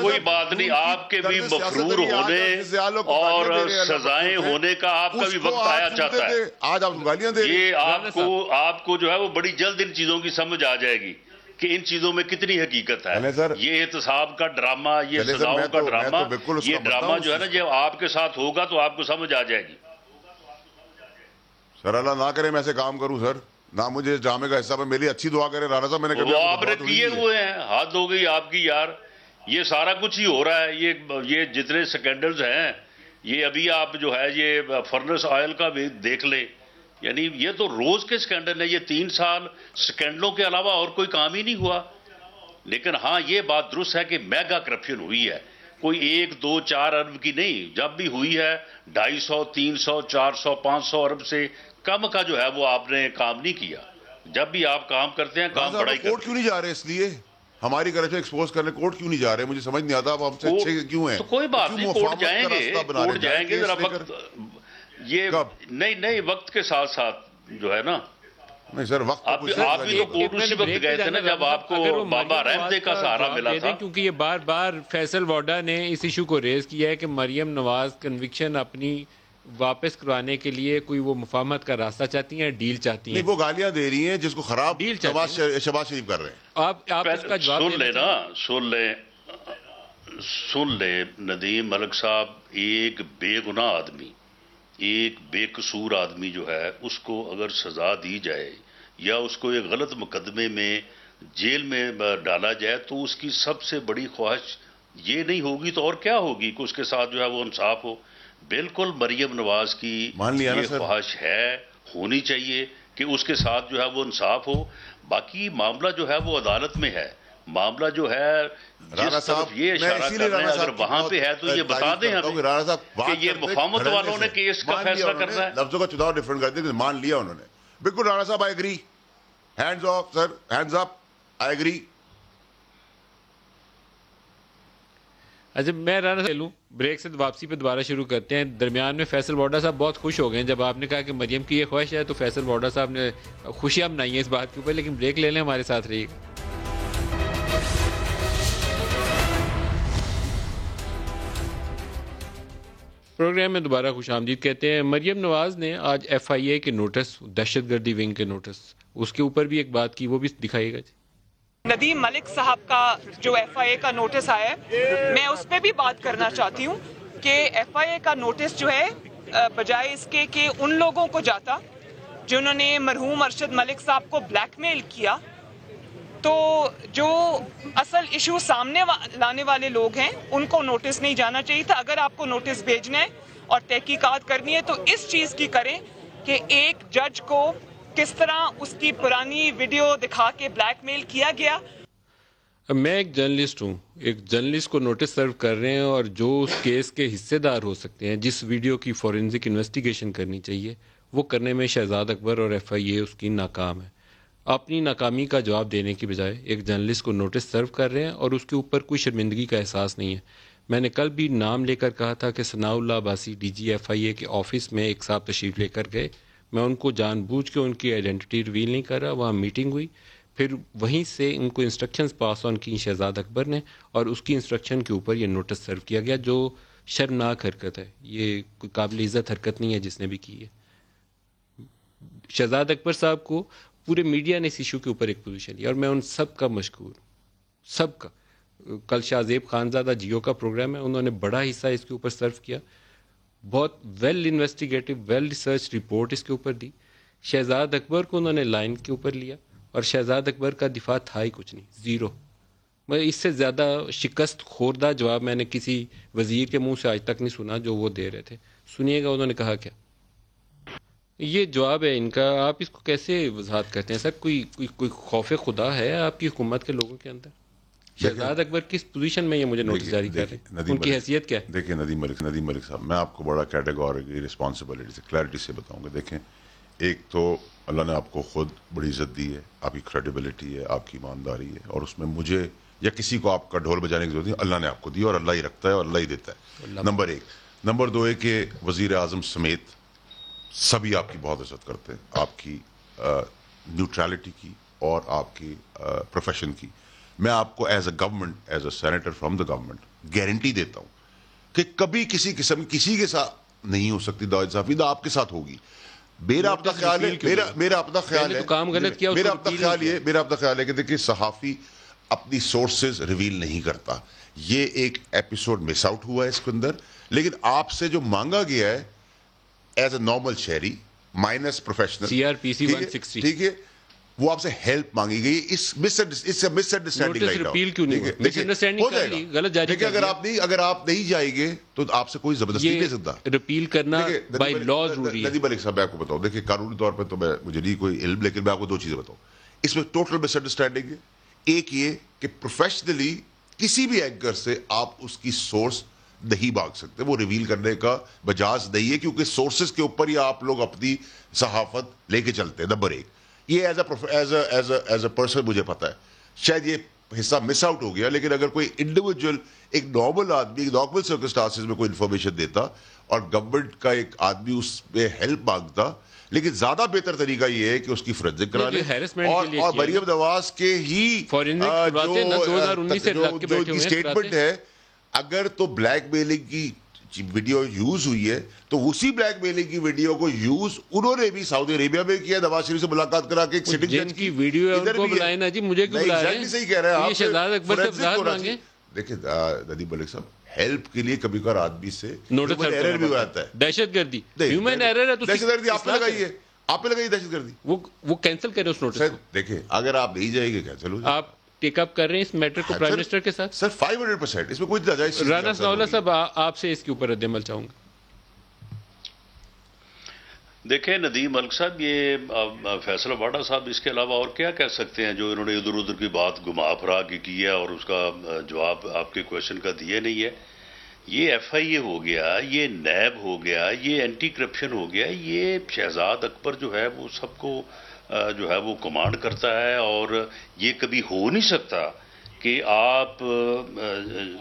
کوئی بات نہیں, آپ کے بھی مفرور ہونے اور سزائیں ہونے کا آپ کا بھی وقت آیا چاہتا ہے. آج آپ گالیاں دے رہے ہیں. یہ آپ کو جو ہے وہ بڑی جلد ان چیزوں کی سمجھ آ جائے گی کہ ان چیزوں میں کتنی حقیقت ہے. یہ احتساب کا ڈرامہ, یہ سزاؤں کا ڈرامہ, یہ ڈرامہ جو ہے نا جب آپ کے ساتھ ہوگا تو آپ کو سمجھ آ جائے گی. سر اللہ نہ کرے میں ایسے کام کروں سر, نہ مجھے اس ڈرامے کا حصہ پہ, میری اچھی دعا کرے رانا صاحب. میں نے وہ آپ نے کیے ہوئے ہیں, حد ہو گئی آپ کی یار. یہ سارا کچھ ہی ہو رہا ہے. یہ جتنے سکینڈلز ہیں, یہ ابھی آپ جو ہے یہ فرنس آئل کا بھی دیکھ لیں, یعنی یہ تو روز کے سکینڈل ہیں. یہ 3 سال سکینڈلوں کے علاوہ اور کوئی کام ہی نہیں ہوا. لیکن ہاں یہ بات درست ہے کہ میگا کرپشن ہوئی ہے, کوئی 1, 2, 4 ارب کی نہیں. جب بھی ہوئی ہے 250, 300, 400, 500 ارب سے کم کا جو ہے وہ آپ نے کام نہیں کیا. جب بھی آپ کام کرتے ہیں کام بڑا ہی کرتے ہیں. کورٹ کیوں نہیں جا رہے؟ اس لیے ہماری کرپشن ایکسپوز کرنے کورٹ کیوں نہیں جا رہے؟ مجھے سمجھ نہیں آتا. آپ ہم سے اچھے کیوں ہیں؟ تو کوئی بات نہیں, کورٹ جائیں گے, کورٹ جائیں گے. ذرا وقت یہ نہیں وقت کے ساتھ ساتھ جو ہے نا. نہیں سر, وقت آپ بھی تو کورٹ اسی وقت گئے تھے نا جب آپ کو بابا رحمدے کا سہارا ملا تھا. کیونکہ یہ بار بار فیصل ووڈا نے اس ایشو کو ریز کیا ہے کہ مریم نواز کنوکشن اپنی واپس کروانے کے لیے کوئی وہ مفاہمت کا راستہ چاہتی ہیں, ڈیل چاہتی ہیں. نہیں, وہ گالیاں دے رہی ہیں جس کو خراب شہباز شریف کر رہے ہیں. آپ اس کا جواب سن لیں ندیم ملک صاحب. ایک بے گناہ آدمی, ایک بے قصور آدمی جو ہے, اس کو اگر سزا دی جائے یا اس کو ایک غلط مقدمے میں جیل میں ڈالا جائے تو اس کی سب سے بڑی خواہش یہ نہیں ہوگی تو اور کیا ہوگی کہ اس کے ساتھ جو ہے وہ انصاف ہو. بالکل مریم نواز کی یہ خواہش ہے, ہونی چاہیے کہ اس کے ساتھ جو ہے وہ انصاف ہو. باقی معاملہ جو ہے وہ عدالت میں ہے. معاملہ جو ہے جس طرف یہ اشارہ کر رہے ہیں اگر وہاں پہ ہے تو یہ بتا دیں ہمیں کہ یہ مفاہمت والوں نے کیس کا فیصلہ کرنا ہے. لفظوں کا چناؤ ڈیفرنٹ کرتے ہیں, مان لیا انہوں نے. بالکل رانا صاحب, I agree. Hands of sir, hands up, I agree. اچھا میں رانا سے لوں, بریک سے واپسی پہ دوبارہ شروع کرتے ہیں. درمیان میں فیصل ووڈا صاحب بہت خوش ہو گئے جب آپ نے کہا کہ مریم کی یہ خواہش ہے, تو فیصل ووڈا صاحب نے خوشیاں منائی ہیں اس بات کے اوپر. لیکن بریک لے لیں, ہمارے ساتھ رہیے گا. پروگرام میں دوبارہ خوش آمدید کہتے ہیں. مریم نواز نے آج ایف آئی اے کے نوٹس, دہشت گردی ونگ کے نوٹس, اس کے اوپر بھی ایک بات کی, وہ بھی دکھائیے گا. ندیم ملک صاحب کا جو ایف آئی اے کا نوٹس آیا ہے, میں اس پہ بھی بات کرنا چاہتی ہوں کہ ایف آئی اے کا نوٹس جو ہے بجائے اس کے کہ ان لوگوں کو جاتا جنہوں نے مرحوم ارشد ملک صاحب کو بلیک میل کیا, تو جو اصل ایشو سامنے لانے والے لوگ ہیں ان کو نوٹس نہیں جانا چاہیے تھا. اگر آپ کو نوٹس بھیجنا ہے اور تحقیقات کرنی ہے تو اس چیز کی کریں کہ ایک جج کو کس طرح اس کی پرانی ویڈیو دکھا کے بلیک میل کیا گیا. میں ایک جرنلسٹ ہوں, ایک جرنلسٹ کو نوٹس سرو کر رہے ہیں اور جو اس کیس کے حصے دار ہو سکتے ہیں, جس ویڈیو کی فورینزک انویسٹیگیشن کرنی چاہیے, وہ کرنے میں شہزاد اکبر اور ایف آئی اے اس کی ناکام ہے. اپنی ناکامی کا جواب دینے کی بجائے ایک جرنلسٹ کو نوٹس سرو کر رہے ہیں اور اس کے اوپر کوئی شرمندگی کا احساس نہیں ہے. میں نے کل بھی نام لے کر کہا تھا کہ ثناء اللہ عباسی ڈی جی ایف آئی اے کے آفس میں ایک صاحب تشریف لے کر گئے. میں ان کو جان بوجھ کے ان کی آئیڈینٹی ریویل نہیں کر رہا. وہاں میٹنگ ہوئی, پھر وہیں سے ان کو انسٹرکشنز پاس آن کی شہزاد اکبر نے, اور اس کی انسٹرکشن کے اوپر یہ نوٹس سرو کیا گیا, جو شرمناک حرکت ہے. یہ کوئی قابل عزت حرکت نہیں ہے جس نے بھی کی ہے. شہزاد اکبر صاحب کو پورے میڈیا نے اس ایشو کے اوپر ایک پوزیشن لی اور میں ان سب کا مشکور ہوں, سب کا. کل شاہ زیب خانزادہ جیو کا پروگرام ہے, انہوں نے بڑا حصہ اس کے اوپر سرو کیا, بہت well investigative well research report اس کے اوپر دی. شہزاد اکبر کو انہوں نے لائن کے اوپر لیا اور شہزاد اکبر کا دفاع تھا ہی کچھ نہیں, زیرو. میں اس سے زیادہ شکست خوردہ جواب میں نے کسی وزیر کے منہ سے آج تک نہیں سنا جو وہ دے رہے تھے. سنیے گا انہوں نے کہا کیا. یہ جواب ہے ان کا. آپ اس کو کیسے وضاحت کرتے ہیں سر؟ کوئی خوف خدا ہے آپ کی حکومت کے لوگوں کے اندر؟ شہزاد اکبر کس پوزیشن میں یہ مجھے نوٹس جاری کر رہے ہیں, ان کی حیثیت کیا ہے؟ دیکھیں ندیم ملک صاحب, میں آپ کو بڑا کیٹیگوریکلی رسپانسبلٹی سے کلیئرٹی سے بتاؤں گا. دیکھیں, ایک تو اللہ نے آپ کو خود بڑی عزت دی ہے, آپ کی کریڈیبلٹی ہے, آپ کی ایمانداری ہے, اور اس میں مجھے یا کسی کو آپ کا ڈھول بجانے کی ضرورت نہیں. اللہ نے آپ کو دی اور اللہ ہی رکھتا ہے اور اللہ ہی دیتا ہے. نمبر 1. نمبر 2 ہے کہ وزیر اعظم سمیت سبھی آپ کی بہت عزت کرتے ہیں, آپ کی نیوٹرلٹی کی اور آپ کی پروفیشن کی. میں آپ کو as a government, as a senator from the government guarantee دیتا ہوں کہ کبھی کسی قسم کسی کے ساتھ نہیں ہو سکتی ناانصافی, تو آپ کے ساتھ ہوگی. میرا اپنا خیال ہے, میرا اپنا خیال ہے کہ دیکھیے صحافی اپنی سورسز ریویل نہیں کرتا. یہ ایک ایپیسوڈ مس آؤٹ ہوا ہے اس کے اندر, لیکن آپ سے جو مانگا گیا ہے ایز اے نارمل شہری مائنس پروفیشنل CRPC 160, ٹھیک ہے, وہ آپ سے ہیلپ مانگی گئی. اس مس انڈرسٹینڈنگ دیکھیں, اگر آپ نہیں جائیں گے تو آپ سے کوئی زبردستی نہیں دے سکتا. رپیل کرنا بائی لا ضروری ہے. ندیم ملک صاحب, میں آپ کو بتاؤں, دیکھیں قانونی طور پہ تو مجھے نہیں کوئی علم, لیکن میں آپ کو دو چیزیں بتاؤں. اس میں ٹوٹل مس انڈرسٹینڈنگ ہے. ایک یہ کہ پروفیشنلی کسی بھی اینکر سے آپ اس کی سورس نہیں مانگ سکتے, وہ ریویل کرنے کا مجاز نہیں ہے, کیونکہ سورسز کے اوپر ہی آپ لوگ اپنی صحافت لے کے چلتے ہیں. نمبر ایک, یہ ایز اے پرسن مجھے پتا ہے, شاید یہ حصہ مس آؤٹ ہو گیا, لیکن اگر کوئی انڈیویجول, ایک نارمل آدمی, ایک نارمل سرکمسٹانسز میں کوئی انفارمیشن دیتا اور گورنمنٹ کا ایک آدمی اس پہ ہیلپ مانگتا, لیکن زیادہ بہتر طریقہ یہ ہے کہ اس کی فورینسک کرا لے. اور مریم نواز کے ہی جو اسٹیٹمنٹ ہے, اگر تو بلیک میلنگ کی ویڈیو یوز ہوئی ہے تو اسی بلیک میلنگ کی ویڈیو کو یوز انہوں نے بھی سعودی عربیہ میں کیا, نواز شریف سے ملاقات کرا کے ایک سٹنگ جج کی ویڈیو ہے, ان کو بلائیں نا جی, مجھے کیوں بلا رہے ہیں؟ صحیح کہہ رہے ہیں آپ. یہ شہزاد اکبر سے وضاحت مانگیں. دیکھیں ندیم ملک صاحب, ہیلپ کے لیے کبھی کبھار آدمی سے ایرر بھی ہو جاتا ہے. دہشت گردی ہیومن ایرر ہے, تو دہشت گردی آپ نے لگائی ہے, آپ نے لگائی دہشت گردی, وہ کینسل کریں اس نوٹس کو. دیکھیں اگر آپ نہیں جائیں گے کینسل ہو جائے. آپ ٹیک اپ کر رہے ہیں اس میٹر کو پرائم منسٹر کے ساتھ؟ سر 500%, اس میں کوئی ناجائز. رانا ثناء اللہ صاحب, آپ سے اس کے اوپر رد عمل چاہوں گا. دیکھیں ندیم ملک صاحب, یہ فیصل واڈا صاحب اس کے علاوہ اور کیا کہہ سکتے ہیں جو انہوں نے ادھر ادھر کی بات گھما پھرا کے کی ہے اور اس کا جواب آپ کے کوشچن کا دیا نہیں ہے. یہ FIA ہو گیا, یہ نیب ہو گیا, یہ اینٹی کرپشن ہو گیا, یہ شہزاد اکبر جو ہے وہ سب کو جو ہے وہ کمانڈ کرتا ہے, اور یہ کبھی ہو نہیں سکتا کہ آپ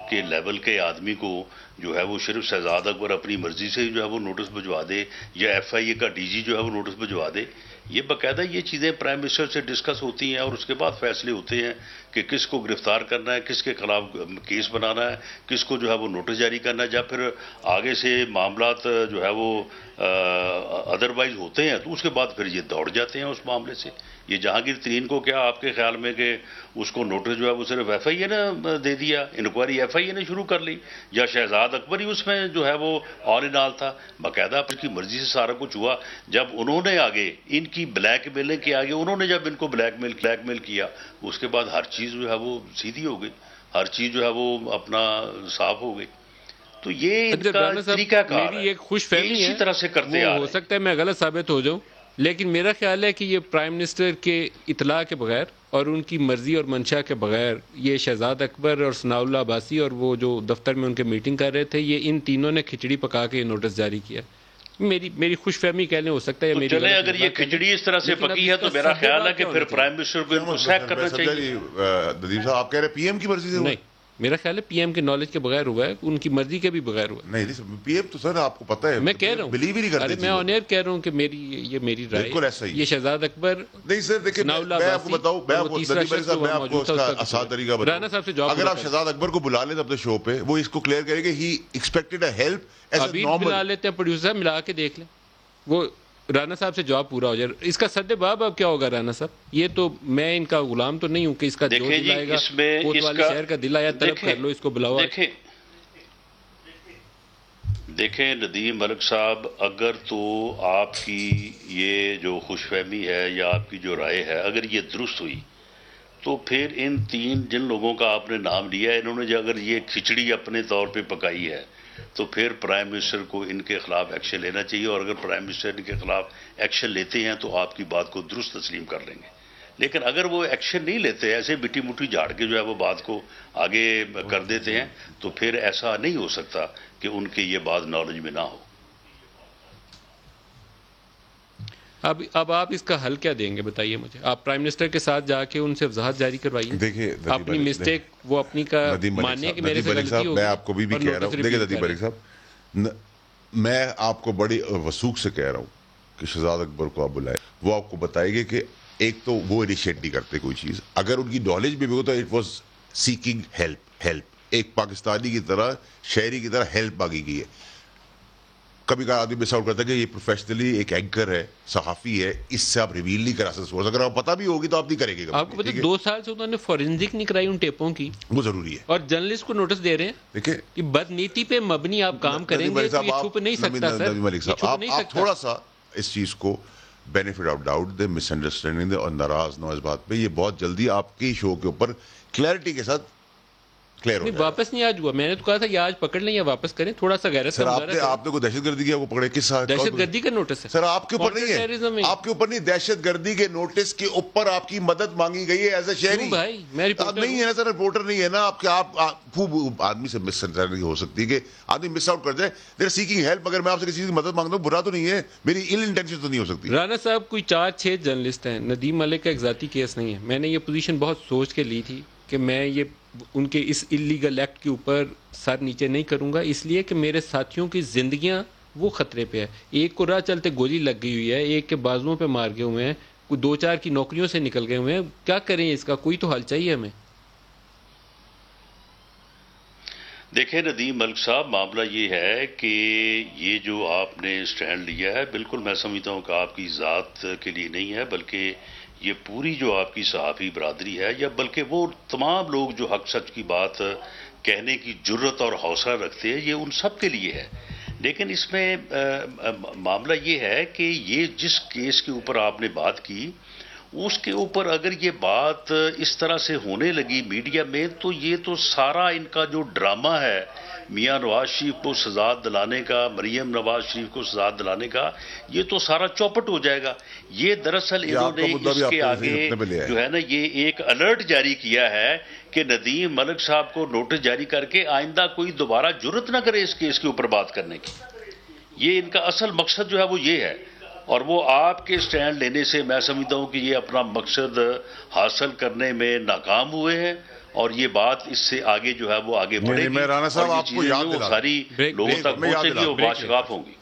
کے لیول کے آدمی کو جو ہے وہ صرف شہزاد اکبر اپنی مرضی سے جو ہے وہ نوٹس بھجوا دے, یا FIA کا DG جو ہے وہ نوٹس بھجوا دے. یہ باقاعدہ یہ چیزیں پرائم منسٹر سے ڈسکس ہوتی ہیں اور اس کے بعد فیصلے ہوتے ہیں کہ کس کو گرفتار کرنا ہے, کس کے خلاف کیس بنانا ہے, کس کو جو ہے وہ نوٹس جاری کرنا ہے. جب پھر آگے سے معاملات جو ہے وہ ادروائز ہوتے ہیں تو اس کے بعد پھر یہ دوڑ جاتے ہیں اس معاملے سے. یہ جہانگیر ترین کو کیا آپ کے خیال میں کہ اس کو نوٹس جو ہے وہ صرف FIA نے دے دیا, انکوائری FIA نے شروع کر لی, یا شہزاد اکبر ہی اس میں جو ہے وہ آل ان آل تھا؟ باقاعدہ اس کی مرضی سے سارا کچھ ہوا. جب انہوں نے آگے ان کی بلیک میلنگ کے آگے انہوں نے جب ان کو بلیک میل کیا, اس کے بعد ہر چیز جو ہے وہ سیدھی ہو گئی, ہر چیز جو ہے وہ اپنا صاف ہو گئی. تو یہ طریقہ کار میری ایک خوش فہمی ہے, اسی طرح سے کرتے ہیں. ہو سکتا ہے میں غلط ثابت ہو جاؤں, لیکن میرا خیال ہے کہ یہ پرائم منسٹر کے اطلاع کے بغیر اور ان کی مرضی اور منشا کے بغیر یہ شہزاد اکبر اور ثناء اللہ عباسی اور وہ جو دفتر میں ان کے میٹنگ کر رہے تھے, یہ ان تینوں نے کھچڑی پکا کے یہ نوٹس جاری کیا. میری خوش فہمی کہہ لیں, ہو سکتا ہے میری چلیں اگر یہ کھچڑی اس طرح سے پکی ہے تو میرا خیال ہے کہ پھر پرائم منسٹر کو ان کو سیک کرنا چاہیے. ندیم صاحب آپ کہہ رہے ہیں PM کی مرضی سے؟ نہیں, میرا خیال ہے PM کے نالج کے بغیر ہوا ہے, ان کی مرضی کے بھی بغیر ہوا. نہیں PM تو سر آپ کو پتا ہے, میں کہہ رہا ہوں, بلیو ہی نہیں کرتے. میں آن ایئر کہہ رہا ہوں کہ یہ میری رائے بالکل ایسا ہی. یہ شہزاد اکبر نہیں سر دیکھیں, میں آپ کو بتاؤں, میں آپ کو اس کا آسان طریقہ بتاؤں. اگر آپ شہزاد اکبر کو بلا لیتے اپنے شو پہ, وہ اس کو کلیئر کریں گے ہی expected a help as a normal. بلا لیتے ہیں پروڈیوسر, ملا کے دیکھ لیں, وہ رانا صاحب سے جواب پورا ہو جائے. اس کا سد باب اب کیا ہوگا رانا صاحب؟ یہ تو میں ان کا غلام تو نہیں ہوں کہ اس کا جو دل آئے گا, کوتوالی شہر کا دل آیا طلب کر لو, اس کو بلاؤ. دیکھیں ندیم ملک صاحب, اگر تو آپ کی یہ جو خوش فہمی ہے یا آپ کی جو رائے ہے اگر یہ درست ہوئی تو پھر ان تین جن لوگوں کا آپ نے نام لیا ہے, انہوں نے اگر یہ کھچڑی اپنے طور پہ پکائی ہے تو پھر پرائم منسٹر کو ان کے خلاف ایکشن لینا چاہیے, اور اگر پرائم منسٹر ان کے خلاف ایکشن لیتے ہیں تو آپ کی بات کو درست تسلیم کر لیں گے. لیکن اگر وہ ایکشن نہیں لیتے, ایسے مٹی مٹی جھاڑ کے جو ہے وہ بات کو آگے کر دیتے ہیں, تو پھر ایسا نہیں ہو سکتا کہ ان کے یہ بات نالج میں نہ ہو. اب آپ اس کا حل کیا دیں گے بتائیے مجھے. آپ پرائم منسٹر کے ساتھ جا کے ان سے وضاحت جاری کروائیے, دیکھیے اپنی مسٹیک وہ اپنی کا ماننے کہ میرے سے غلطی ہوگی. میں آپ کو بھی کہہ رہا ہوں, دیکھیں ندیم ملک صاحب, میں آپ کو بڑی وثوق سے کہہ رہا ہوں کہ شہزاد اکبر کو آپ بلائیں, وہ آپ کو بتائے گے کہ ایک تو وہ انیشیٹ نہیں کرتے کوئی چیز, اگر ان کی نالج بھی ہوتا اٹ واز سیکنگ ہیلپ, ایک پاکستانی کی طرح, شہری کی طرح ہیلپ مانگی گئی ہے. کبھی کبھار آدمی مس آؤٹ کرتا ہے کہ یہ پروفیشنلی ایک اینکر ہے, صحافی ہے, اس سے آپ ریویل نہیں کرا سکتے سورس, اگر آپ پتہ بھی ہوگی تو آپ نہیں کریں گے. آپ کو پتہ 2 سال سے انہوں نے فورینزک نہیں کرائی ان ٹیپوں کی, وہ ضروری ہے, اور جرنلسٹ کو نوٹس دے رہے ہیں دیکھیں کہ بدنیتی پہ مبنی آپ کام کریں گے تو یہ چھپ نہیں سکتا سر, ملک صاحب آپ تھوڑا سا اس چیز کو بینیفٹ آف ڈاؤٹ دے, مس انڈرسٹینڈنگ دے, اور ناراض نہ اس بات پہ. یہ بہت جلدی آپ کی شو کے اوپر کلیئرٹی کے ساتھ کلیئر ہو جائے. واپس نہیں آج ہوا, میں نے تو کہا تھا یا آج پکڑ لیں یا واپس کریں, تھوڑا سا غیرت سر آپ نے کوئی دہشت گردی کیا, وہ پکڑے کس دہشت گردی کا نوٹس ہے سر آپ کے اوپر نہیں ہے, آپ کے اوپر نہیں, دہشت گردی کے نوٹس کے اوپر آپ کی مدد مانگی گئی ہے ایز اے شہری. بھائی میں نہیں ہے نا سر, رپورٹر نہیں ہے نا آپ کے, آپ خوب آدمی سے مس انڈرسٹینڈنگ ہو سکتی ہے کہ آدمی مس آؤٹ کر جائے. دیر سیکنگ ہیلپ, اگر میں آپ سے کسی چیز کی مدد مانگتا ہوں برا تو نہیں ہے, میری ایل انٹینشن تو نہیں ہو سکتی. رانا صاحب کوئی 4-6 جرنلسٹ ہیں, ندیم ملک کا ایک ذاتی کیس نہیں ہے. میں نے یہ پوزیشن بہت سوچ کے لی تھی کہ میں یہ ان کے اس اللیگل ایکٹ کے اوپر سر نیچے نہیں کروں گا, اس لیے کہ میرے ساتھیوں کی زندگیاں وہ خطرے پہ ہے. ایک کو راہ چلتے گولی لگ گئی ہوئی ہے, ایک کے بازوؤں پہ مار گئے ہوئے ہیں, کوئی 2-4 کی نوکریوں سے نکل گئے ہوئے ہیں. کیا کریں, اس کا کوئی تو حل چاہیے ہمیں. دیکھیں ندیم ملک صاحب, معاملہ یہ ہے کہ یہ جو آپ نے سٹینڈ لیا ہے بالکل میں سمجھتا ہوں کہ آپ کی ذات کے لیے نہیں ہے, بلکہ یہ پوری جو آپ کی صحافی برادری ہے, یا بلکہ وہ تمام لوگ جو حق سچ کی بات کہنے کی جرت اور حوصلہ رکھتے ہیں, یہ ان سب کے لیے ہے. لیکن اس میں معاملہ یہ ہے کہ یہ جس کیس کے اوپر آپ نے بات کی, اس کے اوپر اگر یہ بات اس طرح سے ہونے لگی میڈیا میں, تو یہ تو سارا ان کا جو ڈرامہ ہے میاں نواز شریف کو سزا دلانے کا, مریم نواز شریف کو سزا دلانے کا, یہ تو سارا چوپٹ ہو جائے گا. یہ دراصل انہوں نے اس کے آگے جو ہے نا یہ ایک الرٹ جاری کیا ہے کہ ندیم ملک صاحب کو نوٹس جاری کر کے آئندہ کوئی دوبارہ جرت نہ کرے اس کیس کے اوپر بات کرنے کی. یہ ان کا اصل مقصد جو ہے وہ یہ ہے, اور وہ آپ کے سٹینڈ لینے سے میں سمجھتا ہوں کہ یہ اپنا مقصد حاصل کرنے میں ناکام ہوئے ہیں, اور یہ بات اس سے آگے جو ہے وہ آگے بڑھے گی, میں رانا صاحب آپ کو یاد دلا, ساری لوگوں تک پہنچے گی اور باشگاف ہوں گی.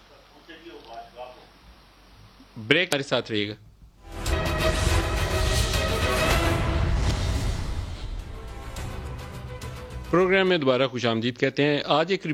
بریک ہمارے ساتھ رہیے گا. پروگرام میں دوبارہ خوش آمدید کہتے ہیں. آج ایک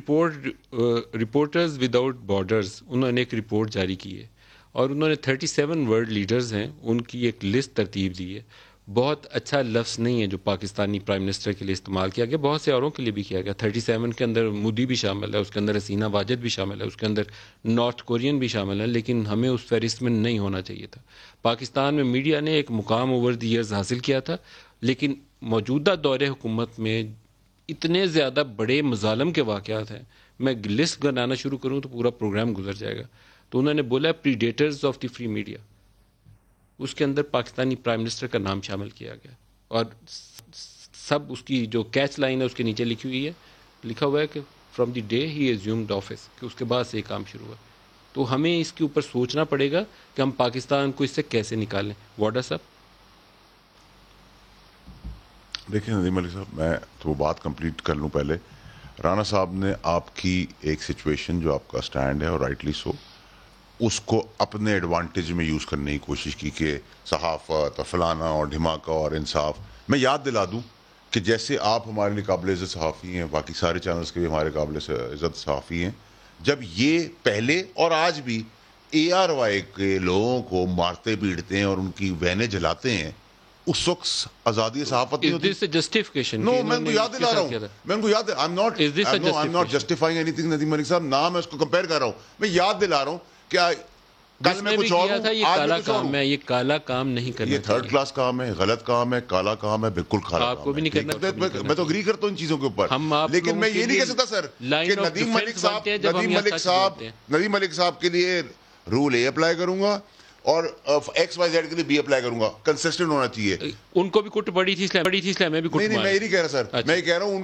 رپورٹرز وداؤٹ بارڈرز, انہوں نے ایک رپورٹ جاری کی ہے, اور انہوں نے 37 ورلڈ لیڈرز ہیں ان کی ایک لسٹ ترتیب دی ہے. بہت اچھا لفظ نہیں ہے جو پاکستانی پرائم منسٹر کے لیے استعمال کیا گیا, بہت سے اوروں کے لیے بھی کیا گیا. 37 کے اندر مودی بھی شامل ہے, اس کے اندر حسینہ واجد بھی شامل ہے, اس کے اندر نارتھ کورین بھی شامل ہے, لیکن ہمیں اس فہرست میں نہیں ہونا چاہیے تھا. پاکستان میں میڈیا نے ایک مقام اوور دی ایئرز حاصل کیا تھا, لیکن موجودہ دور حکومت میں اتنے زیادہ بڑے مظالم کے واقعات ہیں, میں لسٹ گنانا شروع کروں تو پورا پروگرام گزر جائے گا. تو انہوں نے بولا predators of the free media, اس کے اندر پاکستانی پرائم منسٹر کا نام شامل کیا گیا, اور سب اس کی جو کیچ لائن ہے اس کے نیچے لکھی ہوئی ہے, لکھا ہوا ہے کہ from the day he assumed office, کہ اس کے بعد سے یہ کام شروع ہوا. تو ہمیں اس کے اوپر سوچنا پڑے گا کہ ہم پاکستان کو اس سے کیسے نکالیں. وارڈر صاحب. دیکھیں ندیم علی صاحب, میں تو وہ بات کمپلیٹ کر لوں پہلے. رانا صاحب نے آپ کی ایک سچویشن جو آپ کا سٹینڈ ہے, اور رائٹلی سو, اس کو اپنے ایڈوانٹیج میں یوز کرنے کی کوشش کی کہ صحافت اور فلانا اور دھماکہ اور انصاف. میں یاد دلا دوں کہ جیسے آپ ہمارے لیے قابل عزت صحافی ہیں, باقی سارے چینلز کے بھی ہمارے قابل عزت صحافی ہیں, جب یہ پہلے اور آج بھی ARY کے لوگوں کو مارتے پیٹتے ہیں اور ان کی وینیں جلاتے ہیں, اس وقت آزادی صحافت نہیں ہوتی. نو, میں ان کو یاد دلا رہا ہوں, میں ان کو یاد, I'm not justifying anything Nadeem Malik صاحب, نہ میں اس کو کمپیئر کر رہا ہوں, میں یاد دلا رہا ہوں کیا کل میں کچھ اور ہوں, یہ کالا کام ہے, یہ کالا کام نہیں کرنا, یہ تھرڈ کلاس کام ہے, غلط کام ہے, کالا کام ہے, بالکل کالا کام ہے. آپ کو بھی نہیں کرنا. میں تو اگری کرتا ہوں ان چیزوں کے اوپر, لیکن میں یہ نہیں کہہ سکتا سر کہ ندیم ملک صاحب کے لیے رول A اپلائی کروں گا اور XYZ کے لیے B اپلائی کروں گا. کنسسٹنٹ ہونا چاہیے. ان کو بھی کٹ پڑی تھی اس لیے میں بھی کٹ. نہیں, میں یہ نہیں کہہ رہا سر, میں یہ کہہ رہا ہوں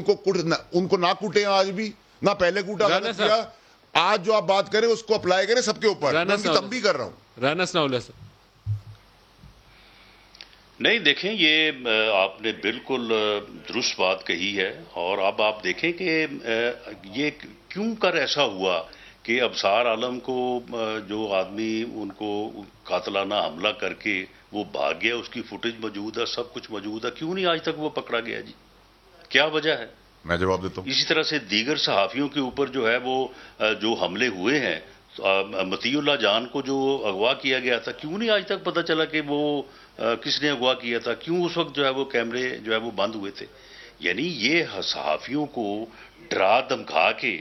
ان کو نہ کوٹے آج بھی, نہ پہلے کوٹا غلط کیا. آج جو آپ بات کریں اس کو اپلائی کریں سب کے اوپر, میں ان کی تنبیہ کر رہا ہوں. رانا ثناء اللہ صاحب. نہیں دیکھیں, یہ آپ نے بالکل درست بات کہی ہے, اور اب آپ دیکھیں کہ یہ کیوں کر ایسا ہوا کہ ابصار عالم کو جو آدمی ان کو قاتلانہ حملہ کر کے وہ بھاگ گیا، اس کی فوٹیج موجود ہے، سب کچھ موجود ہے، کیوں نہیں آج تک وہ پکڑا گیا جی؟ کیا وجہ ہے؟ میں جواب دیتا ہوں. اسی طرح سے دیگر صحافیوں کے اوپر جو ہے وہ جو حملے ہوئے ہیں، مطیع اللہ جان کو جو اغوا کیا گیا تھا، کیوں نہیں آج تک پتہ چلا کہ وہ کس نے اغوا کیا تھا؟ کیوں اس وقت جو ہے وہ کیمرے جو ہے وہ بند ہوئے تھے؟ یعنی یہ صحافیوں کو ڈرا دھمکا کے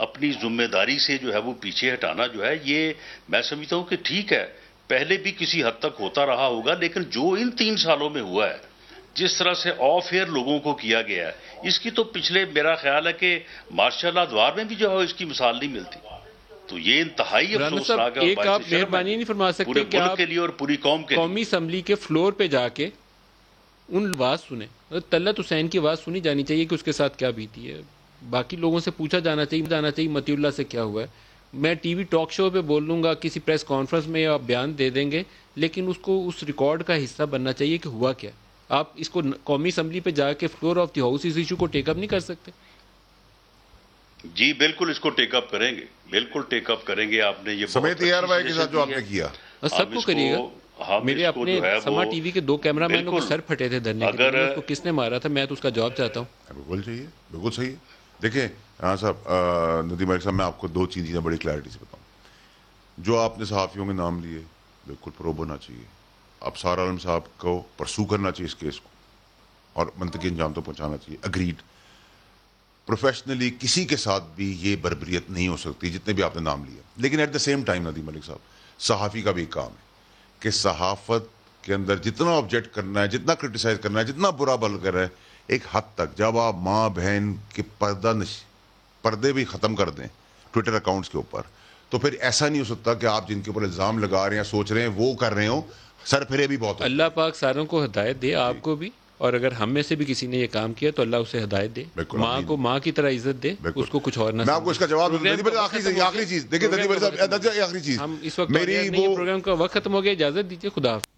اپنی ذمہ داری سے جو ہے وہ پیچھے ہٹانا جو ہے، یہ میں سمجھتا ہوں کہ ٹھیک ہے، پہلے بھی کسی حد تک ہوتا رہا ہوگا، لیکن جو ان 3 سالوں میں ہوا ہے، جس طرح سے آف ایئر لوگوں کو کیا گیا ہے، اس کی تو پچھلے میرا خیال ہے کہ مارشل ادوار میں بھی جو ہے اس کی مثال نہیں ملتی. تو یہ انتہائی افسوسناک ہے. ایک آپ مہربانی نہیں فرما سکتے کہ آپ کے لیے اور پوری قوم کے قومی اسمبلی کے فلور پہ جا کے ان آواز سنیں؟ طلعت حسین کی آواز سنی جانی چاہیے کہ اس کے ساتھ کیا بیتی ہے، باقی لوگوں سے پوچھا جانا چاہیے مطیع اللہ سے کیا ہوا ہے. میں ٹی وی ٹاک شو پہ بول لوں گا، کسی پریس کانفرنس میں آپ بیان دے دیں گے، لیکن اس کو اس ریکارڈ کا حصہ بننا چاہیے کہ ہوا کیا. آپ اس کو قومی اسمبلی پہ جا کے فلور آف دی ہاؤس اس ایشو کو ٹیک اپ نہیں کر سکتے؟ جی بالکل اس کو ٹیک اپ کریں گے، بالکل ٹیک اپ کریں گے. آپ نے یہ سمیت ایئر بھائی کے ساتھ جو آپ نے کیا سب کو کریے گا. میرے اپنے سما ٹی وی کے 2 کیمرہ مینوں کے سر پھٹے تھے دھرنے کے دن، اس کو کس نے مارا تھا؟ میں تو اس کا جواب چاہتا ہوں. بالکل چاہیے، بالکل صحیح. دیکھیں رانا صاحب، ندیم ملک صاحب، میں آپ کو 2 چیزیں بڑی کلیئرٹی سے بتاؤں. جو آپ نے صحافیوں کے نام لیے، بالکل پروب ہونا چاہیے. ابصار عالم صاحب کو پرسو کرنا چاہیے اس کیس کو اور منطقی انجام تو پہنچانا چاہیے. اگریڈ. پروفیشنلی کسی کے ساتھ بھی یہ بربریت نہیں ہو سکتی جتنے بھی آپ نے نام لیا. لیکن at the same time Nadeem Malik صاحب، صحافی کا بھی کام ہے کہ صحافت کے اندر جتنا آبجیکٹ کرنا ہے، جتنا کرٹیسائز کرنا ہے، جتنا برا بھلا کر رہا ہے، ایک حد تک جب آپ ماں بہن کے پردے بھی ختم کر دیں ٹویٹر اکاؤنٹس کے اوپر، تو پھر ایسا نہیں ہو سکتا کہ آپ جن کے اوپر الزام لگا رہے ہیں، سوچ رہے ہیں، وہ کر رہے ہوں. سر پھرے بھی بہت. اللہ پاک ساروں کو ہدایت دے، آپ کو بھی، اور اگر ہم میں سے بھی کسی نے یہ کام کیا تو اللہ اسے ہدایت دے. ماں کو ماں کی طرح عزت دے، اس کو کچھ اور نہ. میں آپ کو اس کا جواب دوں. آخری چیز دیکھیں، آخری چیز ہم اس وقت میری پروگرام کا وقت ختم ہو گیا. اجازت دیجیے. خدا حافظ.